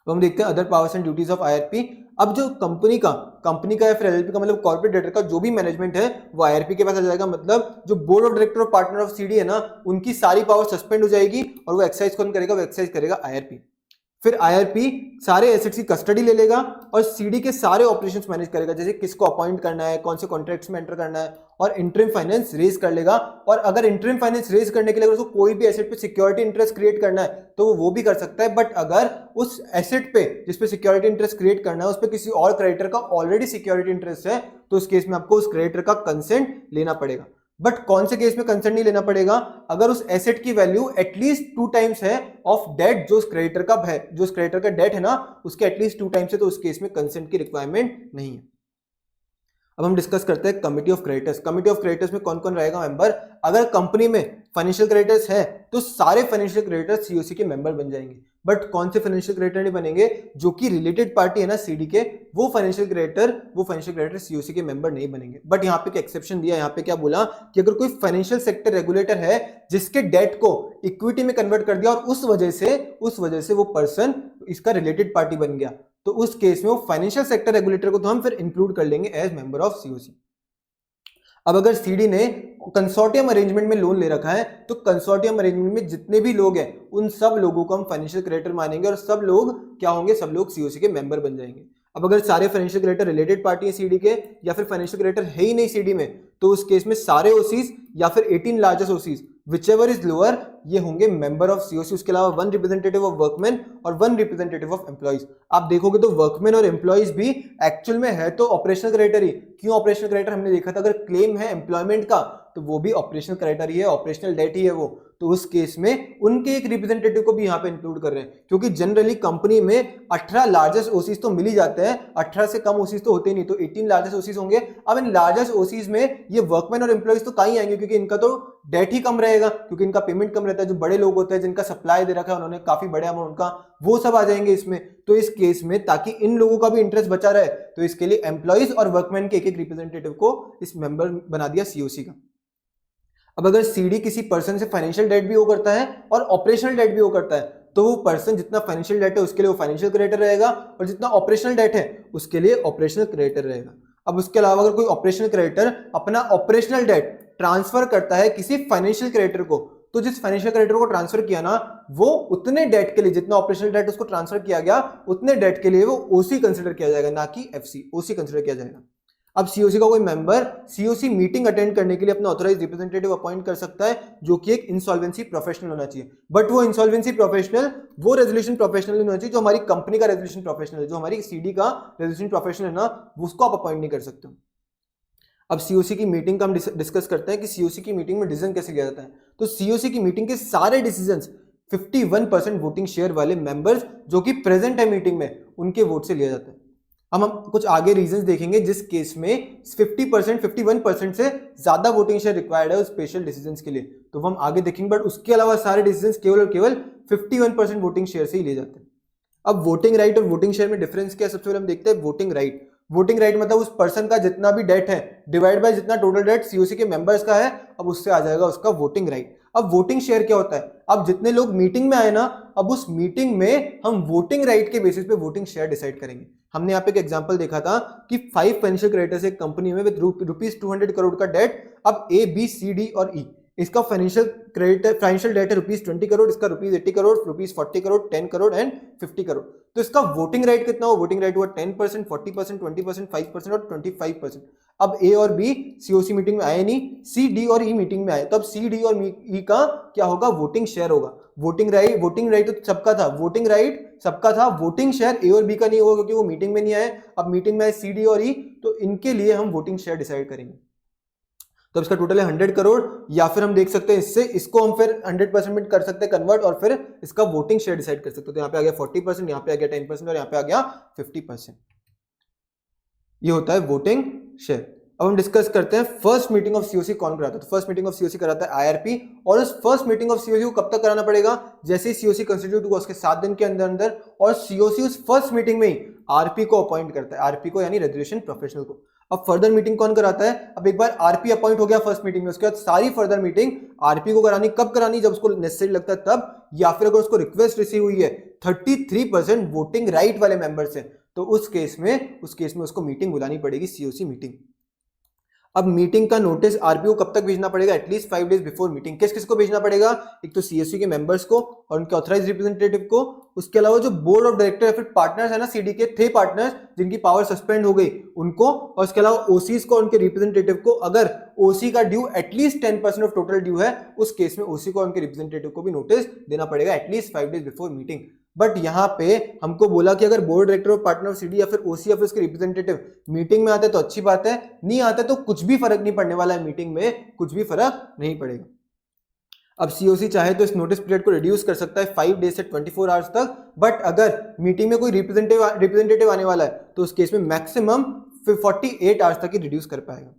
तो हम देखते हैं other powers and duties of IRP. अब जो कंपनी का या फिर एलएलपी का, मतलब कॉर्पोरेट डायरेक्टर का जो भी मैनेजमेंट है वो आईआरपी के पास आ जाएगा। मतलब जो बोर्ड ऑफ डायरेक्टर और पार्टनर ऑफ सीडी है ना, उनकी सारी पावर सस्पेंड हो जाएगी, और वो एक्सरसाइज कौन करेगा? वो एक्सरसाइज करेगा आईआरपी। फिर आईआरपी सारे एसेट्स की कस्टडी ले लेगा और सीडी के सारे ऑपरेशंस मैनेज करेगा, जैसे किसको अपॉइंट करना है, कौन से कॉन्ट्रैक्ट्स में एंटर करना है, और इंटरिम फाइनेंस रेज कर लेगा। और अगर इंटरिम फाइनेंस रेज करने के लिए अगर उसको कोई भी एसेट पे सिक्योरिटी इंटरेस्ट क्रिएट करना है तो वो भी कर सकता है। बट अगर उस एसेट पे जिसपे सिक्योरिटी इंटरेस्ट क्रिएट करना है उस पे किसी और क्रेडिटर का ऑलरेडी सिक्योरिटी इंटरेस्ट है, तो उस केस में आपको उस क्रेडिटर का कंसेंट लेना पड़ेगा। बट कौन से केस में कंसेंट नहीं लेना पड़ेगा? अगर उस एसेट की वैल्यू एटलीस्ट 2 टाइम्स है ऑफ डेट जो उस क्रेडिटर का है, जो उस क्रेडिटर का डेट है ना, उसके एटलीस्ट 2 टाइम्स है, तो उस केस में कंसेंट की रिक्वायरमेंट नहीं है। अब हम डिस्कस करते हैं committee of creditors. Committee of creditors में कौन कौन रहेगा मेंबर? अगर कंपनी में फाइनेंशियल क्रेडिटर्स है तो सारे फाइनेंशियल क्रेडिटर्स सीओसी के मेंबर बन जाएंगे। बट कौन से फाइनेंशियल क्रेडिटर नहीं बनेंगे? जो कि रिलेटेड पार्टी है ना सीडी के, वो फाइनेंशियल क्रेडिटर सीओसी के मेंबर नहीं बनेंगे। बट यहाँ पे एक एक्सेप्शन दिया, यहाँ पे क्या बोला कि अगर कोई फाइनेंशियल सेक्टर रेगुलेटर है जिसके डेट को इक्विटी में कन्वर्ट कर दिया और उस वजह से वो पर्सन इसका रिलेटेड पार्टी बन गया, तो उस केस में वो फाइनेंशियल सेक्टर रेगुलेटर को तो हम फिर इंक्लूड कर लेंगे एज मेंबर ऑफ सीओसी। अब अगर सीडी ने कंसोर्टियम अरेंजमेंट में लोन ले रखा है तो कंसोर्टियम अरेंजमेंट में जितने भी लोग हैं उन सब लोगों को हम फाइनेंशियल क्रेडिटर मानेंगे, और सब लोग क्या होंगे? सब लोग सीओसी के मेंबर बन जाएंगे। अब अगर सारे फाइनेंशियल क्रेडिटर रिलेटेड पार्टी है सीडी के, या फिर फाइनेंशियल क्रेडिटर है ही नहीं सीडी में, तो उस केस में सारे ओसीज या फिर 18 largest OCs whichever is lower, ये होंगे मेंबर ऑफ सीओसी। उसके अलावा 1 रिप्रेजेंटेटिव ऑफ वर्कमैन और 1 रिप्रेजेंटेटिव ऑफ एम्प्लॉइज। आप देखोगे तो वर्कमैन और एम्प्लॉइज भी एक्चुअल में है तो ऑपरेशनल क्रेडिटर ही। क्यों ऑपरेशनल क्रेडिटर? हमने देखा था अगर क्लेम है एम्प्लॉयमेंट का तो वो भी ऑपरेशनल क्रेडिटर ही है, ऑपरेशनल डेट ही है वो। तो उस केस में उनके एक रिप्रेजेंटेटिव को भी यहाँ पे इंक्लूड कर रहे हैं, क्योंकि जनरली कंपनी में 18 लार्जेस्ट ओसीज तो मिल ही जाते हैं, 18 से कम ओसीज तो होते ही नहीं, तो 18 लार्जेस्ट ओसीज होंगे। अब इन लार्जेस्ट ओसीज में ये वर्कमैन और एम्प्लॉइज तो कहीं आएंगे, क्योंकि इनका तो डेट ही कम रहेगा, क्योंकि इनका पेमेंट कम रहता है। जो बड़े लोग होते हैं जिनका सप्लाई दे रखा है उन्होंने काफी बड़े अमाउंट का, वो सब आ जाएंगे इसमें। तो इस केस में ताकि इन लोगों का भी इंटरेस्ट बचा रहे, तो इसके लिए एम्प्लॉइज और वर्कमैन के एक रिप्रेजेंटेटिव को इस मेंबर बना दिया सीओसी का। अब अगर सीडी किसी पर्सन से फाइनेंशियल डेट भी वो करता है और ऑपरेशनल डेट भी वो करता है, तो वो पर्सन जितना फाइनेंशियल डेट है उसके लिए वो फाइनेंशियल क्रेडिटर रहेगा, और जितना ऑपरेशनल डेट है उसके लिए ऑपरेशनल क्रेडिटर रहेगा। अब उसके अलावा अगर कोई ऑपरेशनल क्रेडिटर अपना ऑपरेशनल डेट ट्रांसफर करता है किसी फाइनेंशियल क्रेडिटर को, तो जिस फाइनेंशियल क्रेडिटर को ट्रांसफर किया ना, वो उतने डेट के लिए, जितना ऑपरेशनल डेट उसको ट्रांसफर किया गया, उतने डेट के लिए वो ओसी कंसिडर किया जाएगा, ना कि एफसी, ओसी कंसिडर किया जाएगा। अब सीओसी का कोई मेंबर सीओसी मीटिंग अटेंड करने के लिए अपना ऑथराइज रिप्रेजेंटेटिव अपॉइंट कर सकता है, जो कि एक इंसॉल्वेंसी प्रोफेशनल होना चाहिए। बट वो इंसॉल्वेंसी प्रोफेशनल, वो रेजोल्यूशन प्रोफेशनल नहीं होना चाहिए जो हमारी कंपनी का रेजोल्यूशन प्रोफेशनल है, जो हमारी सीडी का रेजोल्यूशन प्रोफेशनल है ना, उसको आप अपॉइंट नहीं कर सकते। अब सीओसी की मीटिंग का हम डिस्कस करते हैं कि सीओसी की मीटिंग में डिसीजन कैसे लिया जाता है। तो सीओसी की मीटिंग के सारे डिसीजंस 51% वोटिंग शेयर वाले मेंबर्स जो कि प्रेजेंट है मीटिंग में, उनके वोट से लिया जाता है। हम कुछ आगे रीजंस देखेंगे जिस केस में 50% 51% से ज्यादा वोटिंग शेयर रिक्वायर्ड है उस स्पेशल डिसीजंस के लिए, तो हम आगे देखेंगे। बट उसके अलावा सारे डिसीजंस केवल और केवल 51% वोटिंग शेयर से ही लिए जाते हैं। अब वोटिंग राइट और वोटिंग शेयर में डिफरेंस क्या है, सबसे पहले हम देखते हैं वोटिंग राइट। वोटिंग राइट मतलब उस पर्सन का जितना भी डेट है डिवाइड बाय जितना टोटल डेट सीओसी के मेंबर्स का है, अब उससे आ जाएगा उसका वोटिंग राइट। अब वोटिंग शेयर क्या होता है, अब जितने लोग मीटिंग में आए ना, अब उस मीटिंग में हम वोटिंग राइट के बेसिस पे वोटिंग शेयर डिसाइड करेंगे। हमने यहाँ पे एक एग्जांपल देखा था कि 5 फाइनेंशियल क्रेडिटर्स एक कंपनी में विद रुपीज 200 करोड़ का डेट। अब ए बी सी डी और ई, इसका फाइनेंशियल डेट है रुपीज 20 करोड़, इसका rupees 80 crore, rupees 40 crore, 10 crore and 50 crore. तो इसका वोटिंग राइट कितना हो, वोटिंग राइट हुआ 10%, 40%, 20%, 5% और 25%। अब ए और बी सीओसी मीटिंग में आए नहीं, सी डी और ई मीटिंग में आए, तब सी डी और ई का क्या होगा, वोटिंग शेयर होगा। वोटिंग राइट तो सबका था, वोटिंग राइट सबका था, वोटिंग शेयर ए और बी का नहीं होगा क्योंकि वो मीटिंग में नहीं आए। अब मीटिंग में आए सी डी और ई, तो इनके लिए हम वोटिंग शेयर डिसाइड करेंगे। तो इसका टोटल है 100 करोड़, या फिर हम देख सकते हैं इससे इसको हम फिर 100% में कर सकते हैं कन्वर्ट, और फिर इसका वोटिंग शेयर डिसाइड कर सकते हैं। तो यहाँ पे आ गया 40%, यहाँ पे आ गया 10% और यहाँ पे आ गया 50%। ये होता है वोटिंग शेयर। अब हम डिस्कस करते हैं फर्स्ट मीटिंग ऑफ सीओसी कौन कराता है। तो फर्स्ट मीटिंग ऑफ सीओसी कराता है आईआरपी, और उस फर्स्ट मीटिंग ऑफ सीओसी को कब तक कराना पड़ेगा, जैसे ही सीओसी कंस्टिट्यूट हुआ उसके 7 दिन के अंदर अंदर, और सीओसी उस फर्स्ट मीटिंग में ही आरपी को अपॉइंट करता है, आरपी को यानी रेजोल्यूशन प्रोफेशनल को। अब फर्दर मीटिंग कौन कराता है, अब एक बार आरपी अपॉइंट हो गया फर्स्ट मीटिंग में, उसके बाद सारी फर्दर मीटिंग आरपी को करानी, कब करानी, जब उसको नेसेसरी लगता है तब, या फिर अगर उसको रिक्वेस्ट रिसीव हुई है 33% वोटिंग राइट वाले मेंबर से, तो उस केस में उसको मीटिंग बुलानी पड़ेगी, सीओसी मीटिंग। अब मीटिंग का नोटिस आरपी को कब तक भेजना पड़ेगा, एटलीस्ट 5 डेज बिफोर मीटिंग। किस किस को भेजना पड़ेगा, एक तो सीएससी के मेंबर्स को और उनके ऑथराइज रिप्रेजेंटेटिव को, उसके अलावा जो बोर्ड ऑफ डायरेक्टर या फिर पार्टनर्स है ना सीडी के, थे पार्टनर्स जिनकी पावर सस्पेंड हो गई उनको, और उसके अलावा ओसीज को, उनके रिप्रेजेंटेटिव को। अगर ओसी का due at least 10% of total due है, उस केस में ओसी को और उनके रिप्रेजेंटेटिव को भी नोटिस देना पड़ेगा at least 5 days before meeting. But यहाँ पे हमको बोला कि अगर बोर्ड डायरेक्टर और पार्टनर ऑफ सीडी या फिर ओसी या फिर उसके रिप्रेजेंटेटिव मीटिंग में आते तो अच्छी बात है, नहीं आते तो कुछ भी फर्क नहीं पड़ने वाला है, मीटिंग में कुछ भी फर्क नहीं पड़ेगा। अब सीओसी चाहे तो इस नोटिस पीरियड को रिड्यूस कर सकता है 5 डेज से 24 आवर्स तक, बट अगर मीटिंग में कोई रिप्रेजेंटेटिव आने वाला है तो उस केस में मैक्सिमम 48 आवर्स तक ही रिड्यूस कर पाएगा।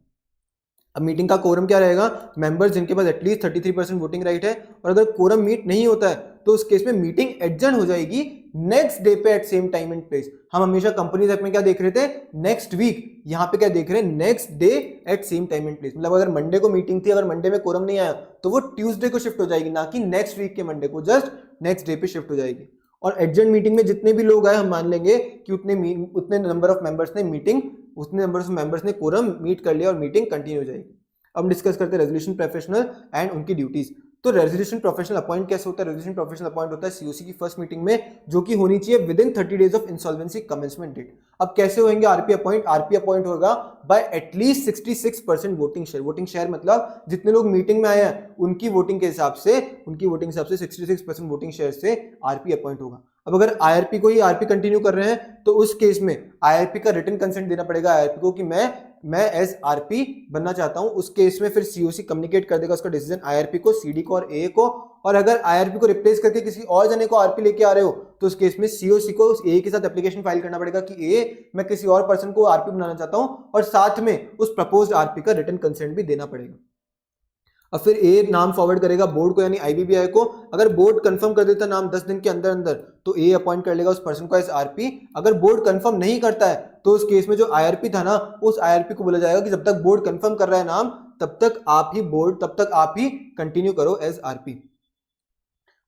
अब मीटिंग का कोरम क्या रहेगा, मेंबर्स जिनके पास एटलीस्ट 33% वोटिंग राइट है, और अगर कोरम मीट नहीं होता है तो उस केस में मीटिंग एडजर्न हो जाएगी नेक्स्ट डे पे at same time and place. हम हमेशा कंपनीज एक्ट में क्या देख रहे थे, नेक्स्ट वीक, यहाँ पे क्या देख रहे हैं, next day at same time and place. मतलब अगर मंडे को मीटिंग थी, अगर मंडे में कोरम नहीं आया तो वो ट्यूसडे को शिफ्ट हो जाएगी, ना कि नेक्स्ट वीक के मंडे को, जस्ट नेक्स्ट डे पे शिफ्ट हो जाएगी। और एडजर्न मीटिंग में जितने भी लोग आए हम मान लेंगे कि उतने नंबर ऑफ मेंबर्स ने कोरम मीट कर लिया और मीटिंग कंटिन्यू हो जाएगी। अब डिस्कस करते हैं रेजोल्यूशन प्रोफेशनल एंड उनकी ड्यूटीज। तो रेजोल्यूशन प्रोफेशनल अपॉइंट कैसे होता है, रेजोल्यूशन प्रोफेशनल अपॉइंट होता है सीओसी की फर्स्ट मीटिंग में, जो कि होनी चाहिए within 30 days of insolvency commencement date. अब कैसे होंगे आरपी अपॉइंट होगा by at least 66% voting share. Voting share मतलब जितने लोग मीटिंग में आए हैं उनकी वोटिंग के हिसाब से 66% वोटिंग शेयर से आरपी अपॉइंट होगा। अब अगर आईआरपी को ही आरपी कंटिन्यू कर रहे हैं तो उस केस में आईआरपी का रिटन कंसेंट देना पड़ेगा आईआरपी को कि मैं एज आरपी बनना चाहता हूं। उस केस में फिर सीओसी कम्युनिकेट कर देगा उसका डिसीजन आईआरपी को, सीडी को और ए को। और अगर आईआरपी को रिप्लेस करके किसी और जने को आरपी लेके आ रहे हो तो उस केस में सीओसी को उस ए के साथ एप्लीकेशन फाइल करना पड़ेगा कि ए मैं किसी और पर्सन को आरपी बनाना चाहता हूं, और साथ में उस प्रपोज्ड आरपी का रिटन कंसेंट भी देना पड़ेगा। अब फिर ए नाम फॉरवर्ड करेगा बोर्ड को यानी आईबीबीआई को। अगर बोर्ड कंफर्म कर देता नाम 10 दिन के अंदर अंदर तो ए अपॉइंट कर लेगा उस पर्सन को एज आरपी। अगर बोर्ड कंफर्म नहीं करता है तो उस केस में जो आईआरपी था ना, उस आईआरपी को बोला जाएगा कि जब तक बोर्ड कंफर्म कर रहा है नाम तब तक आप ही कंटिन्यू करो एज आरपी।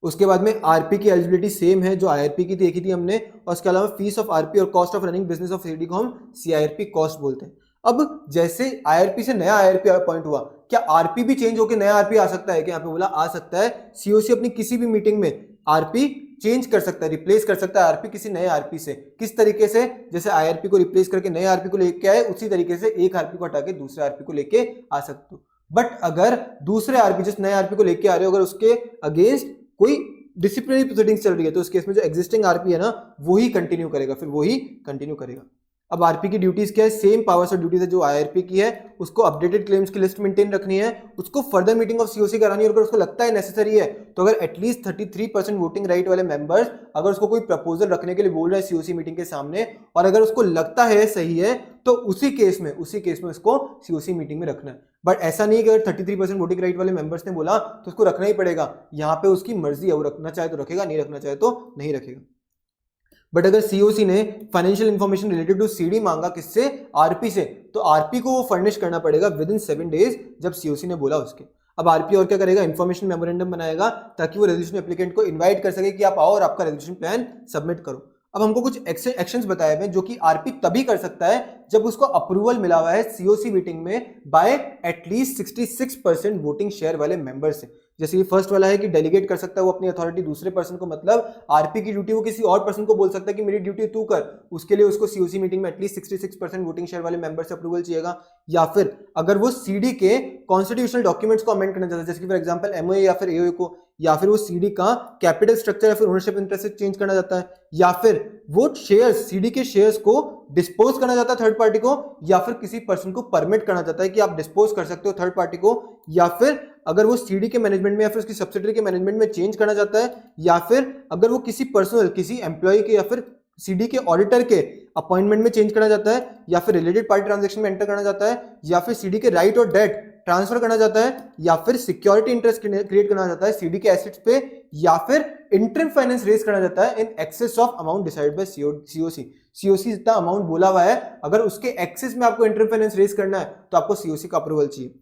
उसके बाद में आरपी की एलिजिबिलिटी सेम है जो आईआरपी की देखी थी हमने, और उसके अलावा फीस ऑफ आरपी और cost of running business of CD को हम सीआईआरपी कॉस्ट बोलते हैं। अब जैसे आईआरपी से नया आईआरपी अपॉइंट हुआ, क्या आरपी भी चेंज होकर नया आरपी आ सकता है? क्या यहाँ पे बोला आ सकता है। सीओसी अपनी किसी भी मीटिंग में आरपी चेंज कर सकता है, रिप्लेस कर सकता है आरपी किसी नए आरपी से। किस तरीके से? जैसे आईआरपी को रिप्लेस करके नए आरपी को लेके आए, उसी तरीके से एक आरपी को हटा के दूसरे आरपी को लेके आ सकते हो। बट अगर दूसरे आरपी, जिस नए आरपी को लेके आ रहे हो, अगर उसके अगेंस्ट कोई डिसिप्लिनरी प्रोसीडिंग्स चल रही है, तो उस केस में जो एग्जिस्टिंग आरपी है ना, वो ही कंटिन्यू करेगा, फिर वो ही कंटिन्यू करेगा। अब आरपी की ड्यूटीज क्या है? सेम पावर्स और ड्यूटीज है जो आईआरपी की है। उसको अपडेटेड क्लेम्स की लिस्ट मेंटेन रखनी है, उसको फर्दर मीटिंग ऑफ सीओसी करानी है, और अगर उसको लगता है नेसेसरी है तो अगर एटलीस्ट 33% वोटिंग राइट वाले मेंबर्स अगर उसको कोई प्रपोजल रखने के लिए बोल रहे हैं सीओसी मीटिंग के सामने, और अगर उसको लगता है सही है, तो उसी केस में उसको सीओसी मीटिंग में रखना है। बट ऐसा नहीं कि अगर 33% वोटिंग राइट वाले मेंबर्स ने बोला तो उसको रखना ही पड़ेगा। यहाँ पे उसकी मर्जी है, वो रखना चाहे तो रखेगा, नहीं रखना चाहे तो नहीं रखेगा। बट अगर सीओसी ने financial information related to CD मांगा, किससे? आरपी से, तो आरपी को वो फर्निश करना पड़ेगा विद इन 7 डेज, जब सीओसी ने बोला उसके। अब आरपी और क्या करेगा? इंफॉर्मेशन मेमोरेंडम बनाएगा ताकि वो रेजोल्यूशन एप्लीकेंट को इनवाइट कर सके कि आप आओ और आपका रेजोल्यूशन प्लान सबमिट करो। अब हमको कुछ एक्शंस बताए हुए जो कि आरपी तभी कर सकता है जब उसको अप्रूवल मिला हुआ है सीओसी मीटिंग में बाय एटलीस्ट 66% वोटिंग शेयर वाले मेंबर से। जैसे ये फर्स्ट वाला है कि डेलीगेट कर सकता है वो अपनी अथॉरिटी दूसरे पर्सन को, मतलब आरपी की ड्यूटी वो किसी और पर्सन को बोल सकता है कि मेरी ड्यूटी तू कर, उसके लिए उसको सीओसी मीटिंग में एटलीस्ट 66% वोटिंग शेयर वाले मेंबर से अप्रूवल चाहिएगा। या फिर अगर वो सीडी के कॉन्स्टिट्यूशनल डॉक्यूमेंट्स को अमेंड करना चाहता है, जैसे कि फॉर एग्जांपल एमओए या फिर एओए को, या फिर वो सीडी का कैपिटल स्ट्रक्चर या फिर ओनरशिप इंटरेस्ट चेंज करना चाहता है, या फिर वो शेयर्स, सीडी के शेयर्स को डिस्पोज करना चाहता है थर्ड पार्टी को, या फिर किसी पर्सन को परमिट करना चाहता है कि आप डिस्पोज कर सकते हो थर्ड पार्टी को, या फिर अगर वो सीडी के मैनेजमेंट में या फिर उसकी सब्सिडरी के मैनेजमेंट में चेंज करना चाहता है, या फिर अगर वो किसी पर्सनल, किसी एम्प्लॉय के या फिर सीडी के ऑडिटर के अपॉइंटमेंट में चेंज करना चाहता है, या फिर रिलेटेड पार्टी ट्रांजैक्शन में एंटर करना चाहता है, या फिर सीडी के राइट और डेट ट्रांसफर करना चाहता है, या फिर सिक्योरिटी इंटरेस्ट क्रिएट करना चाहता है सीडी के एसेट्स पे, या फिर इंटरिम फाइनेंस रेज करना चाहता है in excess of amount decide by COC. COC जितना अमाउंट बोला हुआ है, अगर उसके एक्सेस में आपको इंटरिम फाइनेंस रेज करना है तो आपको सीओसी का अप्रूवल चाहिए।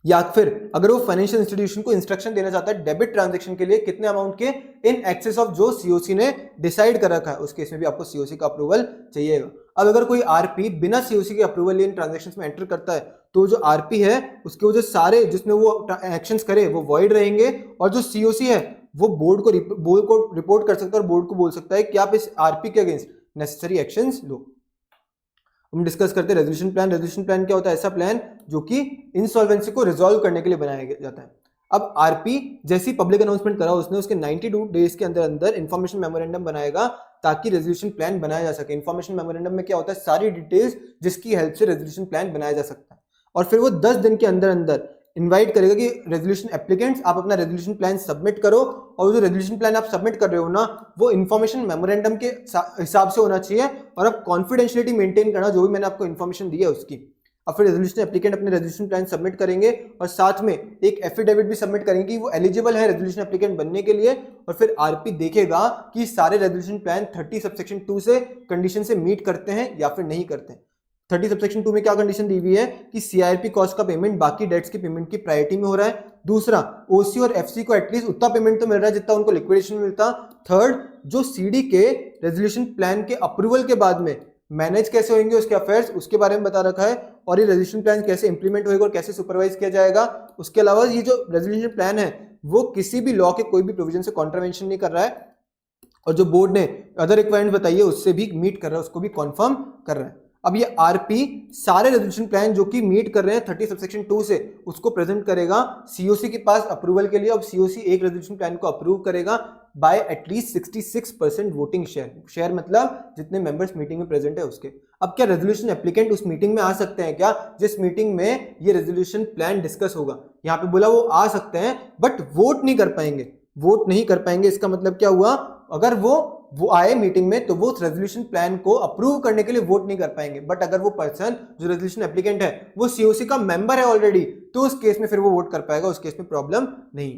या फिर अगर वो फाइनेंशियल इंस्टीट्यूशन को इंस्ट्रक्शन देना चाहता है डेबिट ट्रांजैक्शन के लिए कितने अमाउंट के, इन एक्सेस ऑफ जो सीओसी ने डिसाइड कर रखा है, उस केस में भी आपको सीओसी का अप्रूवल चाहिएगा। अब अगर कोई आरपी बिना सीओसी के अप्रूवल लिए इन ट्रांजैक्शंस में एंटर करता है, तो जो आरपी है उसके वो जो सारे जिसने वो एक्शंस करे वो वॉइड रहेंगे, और जो सीओसी है वो बोर्ड को रिपोर्ट कर सकता है और बोर्ड को बोल सकता है कि आप इस आरपी के अगेंस्ट नेसेसरी एक्शंस लो। हम डिस्कस करते हैं रेजोल्यूशन प्लान। रेजोल्यूशन प्लान क्या होता है? ऐसा प्लान जो कि इंसॉल्वेंसी को रिजॉल्व करने के लिए बनाया जाता है। अब आरपी जैसी पब्लिक अनाउंसमेंट करा उसने, उसके 92 डेज के अंदर अंदर इंफॉर्मेशन मेमोरेंडम बनाएगा ताकि रेजोल्यूशन प्लान बनाया जा सके। इंफॉर्मेशन मेमोरेंडम में क्या होता है? सारी डिटेल्स जिसकी हेल्प से रेजोल्यूशन प्लान बनाया जा सकता है, और फिर वो 10 दिन के अंदर अंदर इनवाइट करेगा कि रेजोल्यूशन एप्लीकेंट्स आप अपना रेजोल्यूशन प्लान सबमिट करो, और जो रेजोल्यूशन प्लान आप सबमिट कर रहे हो ना, वो इंफॉर्मेशन मेमोरेंडम के हिसाब से होना चाहिए, और अब कॉन्फिडेंशियलिटी मेंटेन करना, जो भी मैंने आपको इन्फॉर्मेशन दी है उसकी। अब फिर रेजोल्यूशन एप्लीकेंट अपने रेजोल्यूशन प्लान सबमिट करेंगे, और साथ में एक एफिडेविट भी सबमिट करेंगे कि वो एलिजिबल है रेजोल्यूशन एप्लीकेंट बनने के लिए, और फिर आरपी देखेगा कि सारे रेजोल्यूशन प्लान 30 सबसेक्शन 2 से कंडीशन से मीट करते हैं या फिर नहीं करते हैं। 30 सबसेक्शन 2 में क्या कंडीशन दी हुई है कि सीआरपी कॉस्ट का पेमेंट बाकी डेट्स की पेमेंट की प्रायोरिटी में हो रहा है। दूसरा, ओसी और एफसी को एटलीस्ट उतना पेमेंट तो मिल रहा है जितना उनको लिक्विडेशन में मिलता। थर्ड, जो सीडी के रेजोल्यूशन प्लान के अप्रूवल के बाद में मैनेज कैसे होंगे उसके अफेयर्स, उसके बारे में बता रखा है, और ये रेजोल्यूशन प्लान कैसे इंप्लीमेंट होगा और कैसे सुपरवाइज किया जाएगा। उसके अलावा ये जो रेजोल्यूशन प्लान है वो किसी भी लॉ के कोई भी प्रोविजन से कॉन्ट्रावेंशन नहीं कर रहा है, और जो बोर्ड ने अदर रिक्वायरमेंट बताई है उससे भी मीट कर रहा है, उसको भी कॉन्फर्म कर रहा है। अब ये आरपी सारे रेजोल्यूशन प्लान जो कि मीट कर रहे हैं 30 सबसेक्शन 2 से, उसको प्रेजेंट करेगा सीओसी के पास अप्रूवल के लिए। अब सीओसी एक रेजोल्यूशन प्लान को अप्रूव करेगा बाय एटलीस्ट 66% वोटिंग शेयर मतलब जितने मेंबर्स मीटिंग में प्रेजेंट है उसके। अब क्या रेजोल्यूशन एप्लीकेंट उस मीटिंग में आ सकते हैं क्या जिस मीटिंग में ये रेजोल्यूशन प्लान डिस्कस होगा? यहाँ पे बोला वो आ सकते हैं, बट वोट नहीं कर पाएंगे। वोट नहीं कर पाएंगे इसका मतलब क्या हुआ? अगर वो आए मीटिंग में तो वो उस रेजोल्यूशन प्लान को अप्रूव करने के लिए वोट नहीं कर पाएंगे, बट अगर वो पर्सन जो रेजोल्यूशन एप्लीकेंट है वो सीओसी का मेंबर है ऑलरेडी, तो उस केस में फिर वो वोट कर पाएगा, उस केस में प्रॉब्लम नहीं।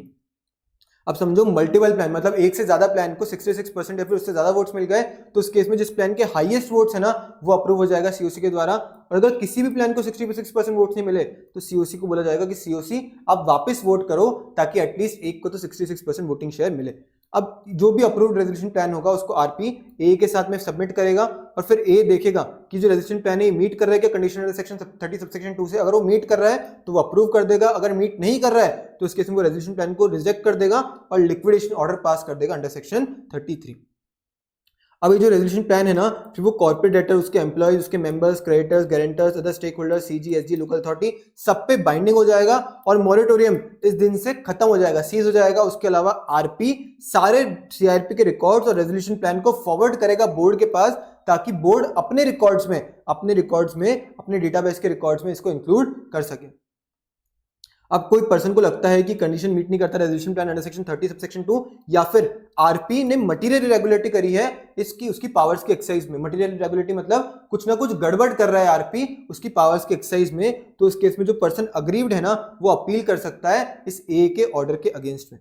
अब समझो मल्टीपल प्लान, मतलब एक से ज्यादा प्लान को 66% या फिर उससे ज्यादा वोट्स मिल गए, तो उस केस में जिस प्लान के हाईएस्ट वोट्स है ना वो अप्रूव हो जाएगा सीओसी के द्वारा। और अगर किसी भी प्लान को 66% वोट्स नहीं मिले तो सीओसी को बोला जाएगा कि सीओसी आप वापस वोट करो ताकि एटलीस्ट एक को तो 66% वोटिंग शेयर मिले। अब जो भी अप्रूव्ड रेजोल्यूशन प्लान होगा उसको आरपी ए के साथ में सबमिट करेगा और फिर ए देखेगा कि जो रेजोल्यूशन प्लान है मीट कर रहा है क्या कंडीशन अंडर सेक्शन 30 सबसेक्शन 2 से। अगर वो मीट कर रहा है तो वो अप्रूव कर देगा, अगर मीट नहीं कर रहा है तो इस केस में वो रेजोल्यूशन प्लान को रिजेक्ट कर देगा और लिक्विडेशन ऑर्डर पास कर देगा अंडर सेक्शन 33। अब ये जो रेजोल्यूशन प्लान है ना, फिर वो कॉर्पोरेट डेटर, उसके एम्प्लॉयज, उसके members, creditors, guarantors, other stakeholders, CG, SG, local authority, सब पे बाइंडिंग हो जाएगा और मॉरेटोरियम इस दिन से खत्म हो जाएगा, सीज हो जाएगा। उसके अलावा आरपी सारे सीआरपी के रिकॉर्ड्स और रेजोल्यूशन प्लान को फॉरवर्ड करेगा बोर्ड के पास, ताकि बोर्ड अपने रिकॉर्ड्स में अपने डेटाबेस के रिकॉर्ड्स में इसको इंक्लूड कर सके। अब कोई पर्सन को लगता है कि कंडीशन मीट नहीं करता resolution plan under section 30 subsection 2, या फिर आरपी ने मटेरियल इरेगुलरिटी करी है उसकी पावर्स की एक्सरसाइज में। मटेरियल इरेगुलरिटी मतलब कुछ ना कुछ गड़बड़ कर रहा है आरपी उसकी पावर्स की एक्सरसाइज में, तो उस केस में जो पर्सन अग्रीव्ड है ना, वो अपील कर सकता है इस ए के ऑर्डर के अगेंस्ट में।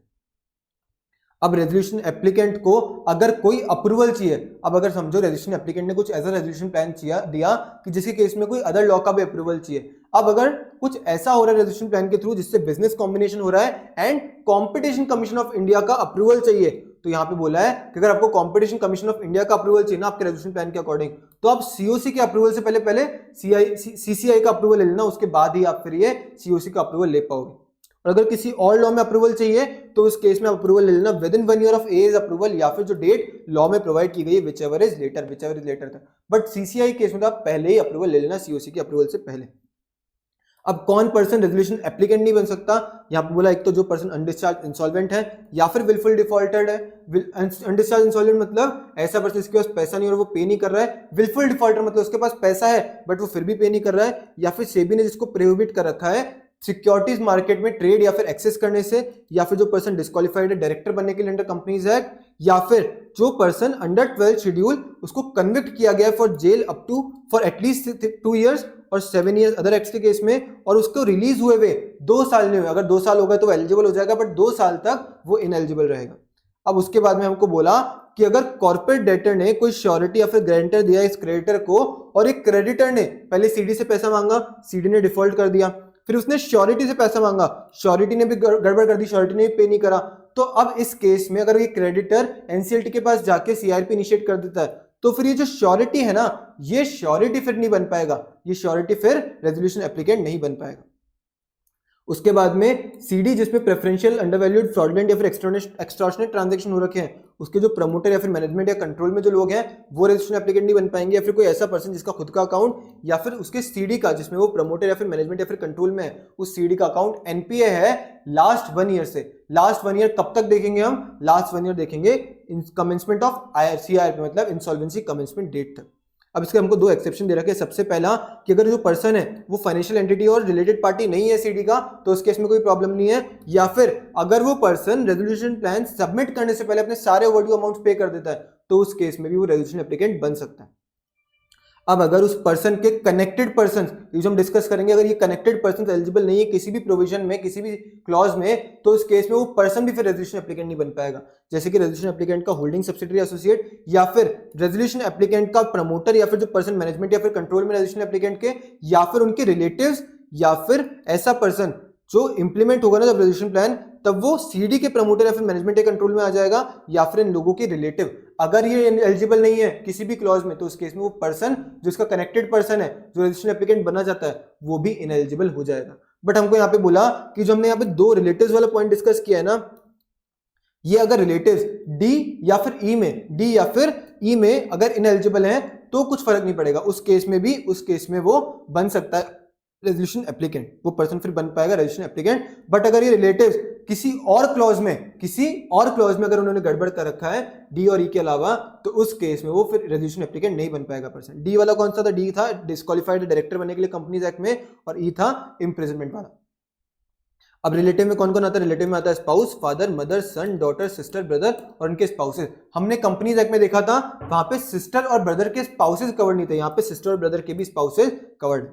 अब रेजोल्यूशन एप्लीकेंट को अगर कोई अप्रूवल चाहिए, अब अगर समझो रेजोल्यूशन एप्लीकेंट ने कुछ ऐसा रेजोल्यूशन प्लान दिया कि जिसके केस में कोई अदर लॉ का भी अप्रूवल चाहिए। अब अगर कुछ ऐसा हो रहा है रेजोल्यूशन प्लान के थ्रू जिससे बिजनेस कॉम्बिनेशन हो रहा है and competition commission of India का अप्रूवल चाहिए, तो यहां पे बोला है कि अगर आपको कॉम्पिटिशन कमीशन ऑफ इंडिया का अप्रूवल चाहिए ना आपके रेजोल्यूशन प्लान के अकॉर्डिंग, तो आप सीओसी के अप्रूवल से पहले सीसीआई का अप्रूवल ले लेना, उसके बाद ही आप फिर ये सीओसी का अप्रूवल ले पाओगे। और अगर किसी और लॉ में अप्रूवल चाहिए तो उस केस में अप्रूवल ले लेना within 1 year of as approval, या फिर जो डेट लॉ में प्रोवाइड की गई है विच एवर इज लेटर था। बट सीसीआई केस में तो आप पहले ही अप्रूवल ले लेना सीओसी के अप्रूवल से पहले। अब कौन पर्सन रेजोल्यूशन एप्लीकेंट नहीं बन सकता, यहां पे बोला एक तो जो पर्सन अनडिस्चार्ज इंसॉल्वेंट है या फिर विलफुल डिफॉल्टेड है। अनडिस्चार्ज इंसॉल्वेंट मतलब ऐसा पर्सन जिसके पास पैसा नहीं और वो पे नहीं कर रहा है। विलफुल डिफॉल्टर मतलब उसके पास पैसा है बट वो फिर भी पे नहीं कर रहा है, या फिर सेबी ने जिसको प्रोहिबिट कर रखा है सिक्योरिटीज मार्केट में ट्रेड या फिर एक्सेस करने से, या फिर जो पर्सन डिस्क्वालिफाइड है डायरेक्टर बनने के लिए अंडर कंपनीज एक्ट, या फिर जो पर्सन अंडर 12 शेड्यूल उसको कन्विक्ट किया गया for jail up to for at least 2 years और 7 इयर्स अदर एक्ट्स के केस में, और उसको रिलीज हुए 2 साल नहीं हुए। अगर 2 साल हो गए तो एलिजिबल हो जाएगा, बट 2 साल तक वो इनएलिजिबल रहेगा। अब उसके बाद में हमको बोला कि अगर कॉर्पोरेट डेटर ने कोई श्योरिटी या फिर गारंटर दिया इस क्रेडिटर को, और एक क्रेडिटर ने पहले सीडी से पैसा मांगा, सीडी ने डिफॉल्ट कर दिया, फिर उसने श्योरिटी से पैसा मांगा, श्योरिटी ने भी गड़बड़ कर दी, श्योरिटी ने भी पे नहीं करा, तो अब इस केस में अगर ये क्रेडिटर एनसीएलटी के पास जाके सीआरपी इनिशिएट कर देता है, तो फिर ये जो श्योरिटी है ना, ये श्योरिटी फिर नहीं बन पाएगा, ये श्योरिटी फिर रेजोल्यूशन एप्लीकेंट नहीं बन पाएगा। उसके बाद में सीडी जिसमें प्रेफरेंशियल, अंडरवैल्यूड, फ्रॉडलेंट या फिर एक्सटॉर्शनेट ट्रांजैक्शन हो रखे हैं, उसके जो प्रमोटर या फिर मैनेजमेंट या कंट्रोल में जो लोग हैं वो रजिस्ट्रेशन एप्लीकेंट नहीं बन पाएंगे, या फिर कोई ऐसा पर्सन जिसका खुद का अकाउंट या फिर उसके सीडी का जिसमें वो प्रमोटर या फिर मैनेजमेंट या फिर कंट्रोल में है, उस सीडी का अकाउंट एनपीए है लास्ट 1 ईयर से। लास्ट 1 ईयर कब तक देखेंगे हम? लास्ट 1 ईयर देखेंगे कमेंसमेंट ऑफ सीआरपी, मतलब इंसॉल्वेंसी कमेंसमेंट डेट तक। अब इसके हमको 2 एक्सेप्शन दे रखे हैं। सबसे पहला कि अगर जो पर्सन है वो फाइनेंशियल एंटिटी और रिलेटेड पार्टी नहीं है सीडी का, तो उस केस में कोई प्रॉब्लम नहीं है, या फिर अगर वो पर्सन रेजोल्यूशन प्लान सबमिट करने से पहले अपने सारे ओवरड्यू अमाउंट पे कर देता है, तो उस केस में भी वो रेजोल्यूशन एप्लीकेंट बन सकता है। अब अगर उस पर्सन के कनेक्टेड पर्सन, जो हम डिस्कस करेंगे, अगर ये कनेक्टेड पर्सन एलिजिबल नहीं है किसी भी प्रोविजन में, किसी भी क्लॉज में, तो उस केस में वो पर्सन भी फिर रेजोल्यूशन एप्लीकेंट नहीं बन पाएगा। जैसे कि रेजोल्यूशन एप्लीकेंट का होल्डिंग सब्सिडियरी एसोसिएट, या फिर रेजोल्यूशन एप्लीकेंट का प्रमोटर, या फिर जो पर्सन मैनेजमेंट या फिर कंट्रोल में रेजोल्यूशन एप्लीकेंट के, या फिर उनके रिलेटिव्स, या फिर ऐसा पर्सन जो इंप्लीमेंट होगा ना जब रेजोल्यूशन प्लान, तब वो सीडी के प्रमोटर या फिर मैनेजमेंट के कंट्रोल में आ जाएगा, या फिर इन लोगों के रिलेटिव। अगर ये एलिजिबल नहीं है किसी भी क्लॉज में, तो उस केस में वो पर्सन जो इसका कनेक्टेड पर्सन है जो रजिस्ट्रेशन एप्लीकेंट बनना चाहता है, वो भी इनएलिजिबल हो जाएगा। बट हमको यहाँ पे बोला कि जो हमने यहाँ पे 2 रिलेटिव्स वाला पॉइंट डिस्कस किया है ना, ये अगर रिलेटिव्स डी या फिर ई में अगर इनएलिजिबल है तो कुछ फर्क नहीं पड़ेगा, उस केस में वो बन सकता है रेजोल्यूशन एप्लीकेंट, वो पर्सन फिर बन पाएगा रेजोल्यूशन एप्लीकेंट। बट अगर ये रिलेटिव्स किसी और क्लॉज में अगर उन्होंने गड़बड़ कर रखा है डी और ई के अलावा, तो उस केस में वो फिर रेजोल्यूशन एप्लीकेंट नहीं बन पाएगा पर्सन। डी वाला कौन सा था? डी था डिस्क्वालिफाइड डायरेक्टर बनने के लिए कंपनीज एक्ट में, और ई था इम्प्रिजनमेंट वाला। अब रिलेटिव में कौन कौन आता है? रिलेटिव में आता है स्पाउस, फादर, मदर, सन, डॉटर, सिस्टर, ब्रदर और उनके स्पाउसेस। हमने कंपनीज एक्ट में देखा था वहां पे सिस्टर और ब्रदर के स्पाउसेस कवर्ड नहीं थे, यहाँ पे सिस्टर और ब्रदर के भी स्पाउसेस कवर्ड।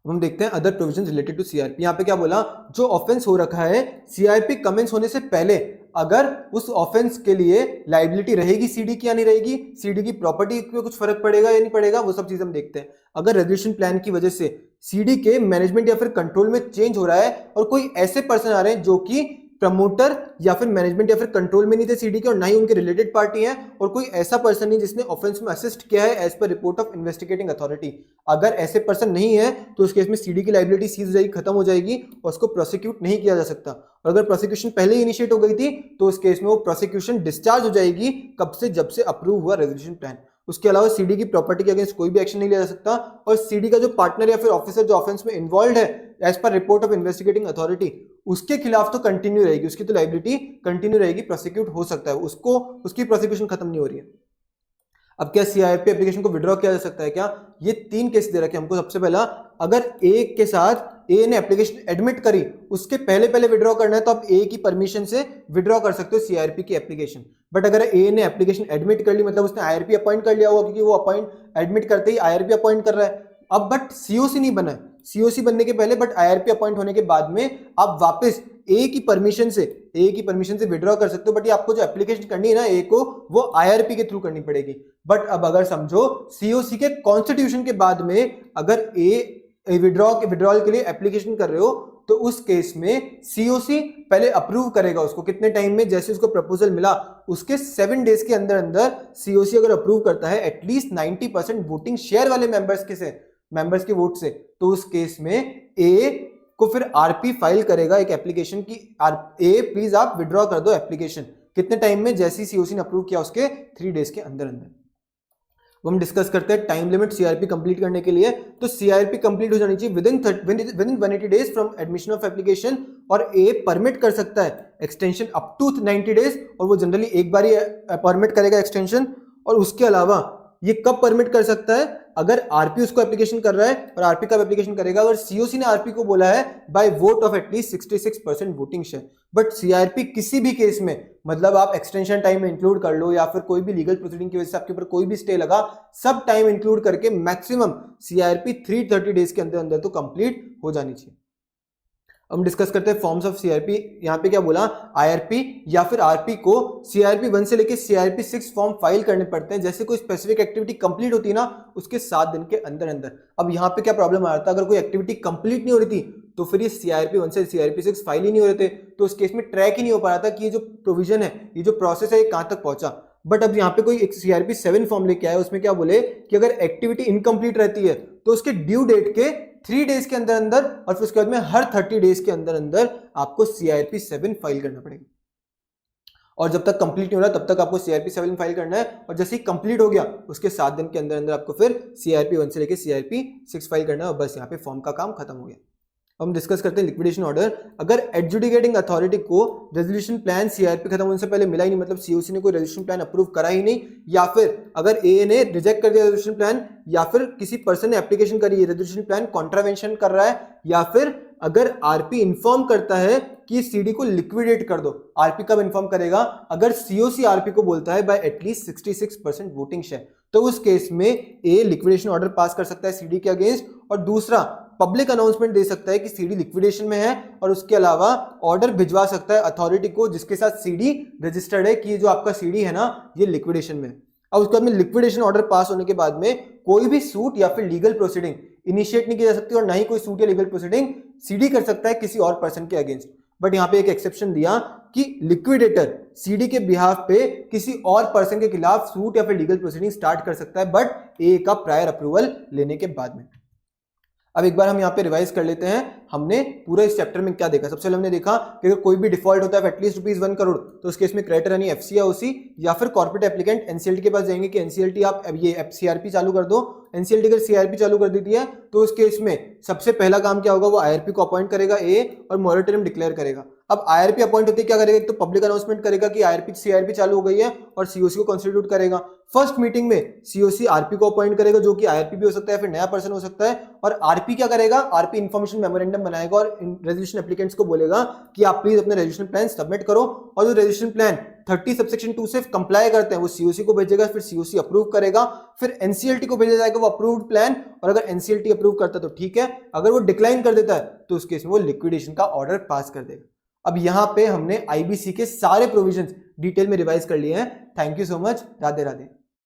अब हम देखते हैं other provisions related to CRP. यहाँ पे क्या बोला? जो ऑफेंस हो रखा है सीआरपी कमेंस होने से पहले, अगर उस ऑफेंस के लिए लाइबिलिटी रहेगी सीडी की या नहीं रहेगी, सीडी की प्रॉपर्टी पे कुछ फर्क पड़ेगा या नहीं पड़ेगा, वो सब चीज हम देखते हैं। अगर रेजोल्यूशन प्लान की वजह से सीडी के मैनेजमेंट या फिर कंट्रोल में चेंज हो रहा है और कोई ऐसे पर्सन आ रहे हैं जो कि प्रमोटर या फिर मैनेजमेंट या फिर कंट्रोल में नहीं थे सीडी के, और ना ही उनके रिलेटेड पार्टी है, और कोई ऐसा पर्सन नहीं जिसने ऑफेंस में असिस्ट किया है as per report of investigating authority. अगर ऐसे पर्सन नहीं है तो उस केस में सीडी की लाइबिलिटी सीज हो जाएगी, खत्म हो जाएगी, और उसको प्रोसिक्यूट नहीं किया जा सकता। और अगर प्रोसिक्यूशन पहले ही इनिशिएट हो गई थी तो उस केस में वो प्रोसिक्यूशन डिस्चार्ज हो जाएगी, कब से, जब से अप्रूव हुआ रेजोल्यूशन प्लान। उसके अलावा सीडी की प्रॉपर्टी के अगेंस्ट कोई भी एक्शन नहीं लिया जा सकता, और सीडी का जो पार्टनर या फिर ऑफिसर जो ऑफेंस में इन्वॉल्व है as per report of investigating authority, उसके खिलाफ तो कंटिन्यू रहेगी, उसकी तो लाइबिलिटी कंटिन्यू रहेगी, प्रोसिक्यूट हो सकता है, उसको उसकी प्रोसिक्यूशन खत्म नहीं हो रही है। अब क्या सीआईआरपी एप्लीकेशन को विड्रॉ किया जा सकता है क्या? ये 3 केस दे रखे हैं हमको। सबसे पहला, अगर ए के साथ ए ने एप्लीकेशन एडमिट करी, उसके पहले विड्रॉ करना है तो आप ए की परमिशन से विड्रॉ कर सकते हो सीआईआरपी की एप्लीकेशन। बट अगर ए ने एप्लीकेशन एडमिट कर ली, मतलब उसने आईआरपी अपॉइंट कर लिया होगा, क्योंकि वो एडमिट करते ही आईआरपी अपॉइंट कर रहा है। अब बट सीओसी नहीं बना है, सीओसी बनने के पहले बट आईआरपी अपॉइंट होने के बाद में आप वापस ए की परमिशन से विड्रॉ कर सकते हो। बट ये आपको जो एप्लीकेशन करनी है ना ए को, वो आईआरपी के थ्रू करनी पड़ेगी। बट अब अगर समझो सीओसी के कॉन्स्टिट्यूशन के बाद में अगर ए विड्रॉल के लिए एप्लीकेशन कर रहे हो, तो उस केस में सीओसी पहले अप्रूव करेगा उसको। कितने टाइम में? जैसे उसको प्रपोजल मिला उसके 7 डेज के अंदर अंदर सीओसी अगर अप्रूव करता है एटलीस्ट 90% वोटिंग शेयर वाले मेंबर्स के वोट से, तो उस केस में ए को फिर आरपी फाइल करेगा एक एप्लीकेशन की, ए प्लीज आप विड्रॉ कर दो एप्लीकेशन। कितने टाइम में? जैसे ही सीओसी ने अप्रूव किया उसके 3 डेज के अंदर अंदर। हम डिस्कस करते हैं टाइम लिमिट सीआरपी कंप्लीट करने के लिए। तो सीआरपी कंप्लीट हो जानी चाहिए within 180 days from admission of application, और ए परमिट कर सकता है एक्सटेंशन अप टू 90 डेज, और वो जनरली एक बार ही परमिट करेगा एक्सटेंशन। और उसके अलावा ये कब परमिट कर सकता है? अगर आरपी उसको एप्लीकेशन कर रहा है, और आरपी कब एप्लीकेशन करेगा? अगर सीओसी ने आरपी को बोला है by vote of at least 66% voting share. But CRP किसी भी केस में, मतलब आप एक्सटेंशन टाइम में इंक्लूड कर लो या फिर कोई भी लीगल प्रोसीडिंग की वजह से आपके ऊपर कोई भी स्टे लगा, सब टाइम इंक्लूड करके मैक्सिमम सीआरपी 330 डेज के अंदर अंदर तो कंप्लीट हो जानी चाहिए। हम डिस्कस करते हैं फॉर्म्स ऑफ सीआरपी। यहाँ पे क्या बोला? आईआरपी या फिर आरपी को सीआरपी 1 से लेके सीआरपी 6 फॉर्म फाइल करने पड़ते हैं। जैसे कोई स्पेसिफिक एक्टिविटी कंप्लीट होती है ना, उसके 7 दिन के अंदर अंदर। अब यहाँ पे क्या प्रॉब्लम आ रहा था? अगर कोई एक्टिविटी कंप्लीट नहीं हो रही थी तो फिर ये सीआरपी 1 से सीआरपी 6 फाइल ही नहीं हो रहे थे, तो उस केस में ट्रैक ही नहीं हो पा रहा था कि ये जो प्रोविजन है, ये जो प्रोसेस है, ये कहाँ तक पहुंचा। बट अब यहाँ पे कोई एक सीआरपी 7 फॉर्म लेके आया, उसमें क्या बोले कि अगर एक्टिविटी इनकम्प्लीट रहती है तो उसके ड्यू डेट के 3 डेज के अंदर अंदर, और फिर उसके बाद में हर 30 डेज के अंदर अंदर आपको सीआरपी 7 फाइल करना पड़ेगा। और जब तक कंप्लीट नहीं हो रहा तब तक आपको सीआरपी 7 फाइल करना है, और जैसे ही कंप्लीट हो गया उसके 7 दिन के अंदर अंदर आपको फिर सीआरपी 1 से लेके सीआरपी 6 फाइल करना है, और बस यहाँ पे फॉर्म का काम खत्म हो गया। हम डिस्कस करते हैं लिक्विडेशन ऑर्डर। अगर एडजुडिकेटिंग अथॉरिटी को रेजोल्यूशन प्लान सीआरपी खत्म होने से पहले मिला ही नहीं, मतलब सीओसी ने कोई रेजोल्यूशन प्लान अप्रूव करा ही नहीं, या फिर अगर ए ने रिजेक्ट कर दिया रेजोल्यूशन प्लान, या फिर किसी पर्सन ने एप्लीकेशन करी है, रेजोल्यूशन प्लान कॉन्ट्रावेंशन कर रहा है, या फिर अगर आरपी इन्फॉर्म करता है कि सीडी को लिक्विडेट कर दो। आरपी कब इन्फॉर्म करेगा? अगर सीओसी आरपी को बोलता है बाय एटलीस्ट 66% वोटिंग शेयर, तो उस केस में ए लिक्विडेशन ऑर्डर पास कर सकता है सीडी के अगेंस्ट, और दूसरा पब्लिक अनाउंसमेंट दे सकता है कि सीडी लिक्विडेशन में है, और उसके अलावा ऑर्डर भिजवा सकता है अथॉरिटी को जिसके साथ सीडी रजिस्टर्ड है कि ये जो आपका सीडी है ना, ये लिक्विडेशन में। अब उसके बाद में लिक्विडेशन ऑर्डर पास होने के बाद में कोई भी सूट या फिर लीगल प्रोसीडिंग इनिशिएट नहीं की जा सकती, और ना ही कोई सूट या लीगल प्रोसीडिंग सीडी कर सकता है किसी और पर्सन के अगेंस्ट। बट यहाँ पे एक एक्सेप्शन दिया कि लिक्विडेटर सीडी के बिहाफ पे किसी और पर्सन के खिलाफ सूट या फिर लीगल प्रोसीडिंग स्टार्ट कर सकता है, बट ए का प्रायर अप्रूवल लेने के बाद में। अब एक बार हम यहाँ पे रिवाइज कर लेते हैं, हमने पूरे इस चैप्टर में क्या देखा। सबसे पहले हमने देखा कि अगर कोई भी डिफॉल्ट होता है एटलीस्ट ₹1 करोड़, तो उस केस में क्रेडिटर यानी एफसी या ओसी या फिर कॉर्पोरेट एप्लीकेंट एनसीएलटी के पास जाएंगे कि एनसीएलटी आप ये सीआरपी चालू कर दो। एनसीएलटी अगर सीआरपी चालू कर देती है तो उस केस में सबसे पहला काम क्या होगा? वो आईआरपी को अपॉइंट करेगा ए, और मॉरेटोरियम डिक्लेयर करेगा। अब आईआरपी अपॉइंट होते क्या करेगा? एक तो पब्लिक अनाउंसमेंट करेगा कि आईआरपी सीआरपी चालू हो गई है, और सीओसी को कॉन्स्टिट्यूट करेगा। फर्स्ट मीटिंग में सीओसी आरपी को अपॉइंट करेगा, जो कि आईआरपी भी हो सकता है, फिर नया पर्सन हो सकता है। और आरपी क्या करेगा? आरपी इन्फॉर्मेशन मेमोरेंडम बनाएगा और रेजोल्यूशन एप्लीकेंट्स को बोलेगा कि आप प्लीज अपने रेजोल्यूशन प्लान सबमिट करो, और जो रेजोल्यूशन प्लान 30 सबसेक्शन 2 से कंप्लाई करते हैं वो सीओसी को भेजेगा, फिर सीओसी अप्रूव करेगा, फिर एनसीएलटी को भेजा जाएगा वो अप्रूव्ड प्लान, और अगर एनसीएलटी अप्रूव करता है तो ठीक है, अगर वो डिक्लाइन कर देता है तो उस केस में वो लिक्विडेशन का ऑर्डर पास कर देगा। अब यहाँ पे हमने आईबीसी के सारे प्रोविजंस डिटेल में रिवाइज कर लिए हैं। Thank you so much. Radhe Radhe.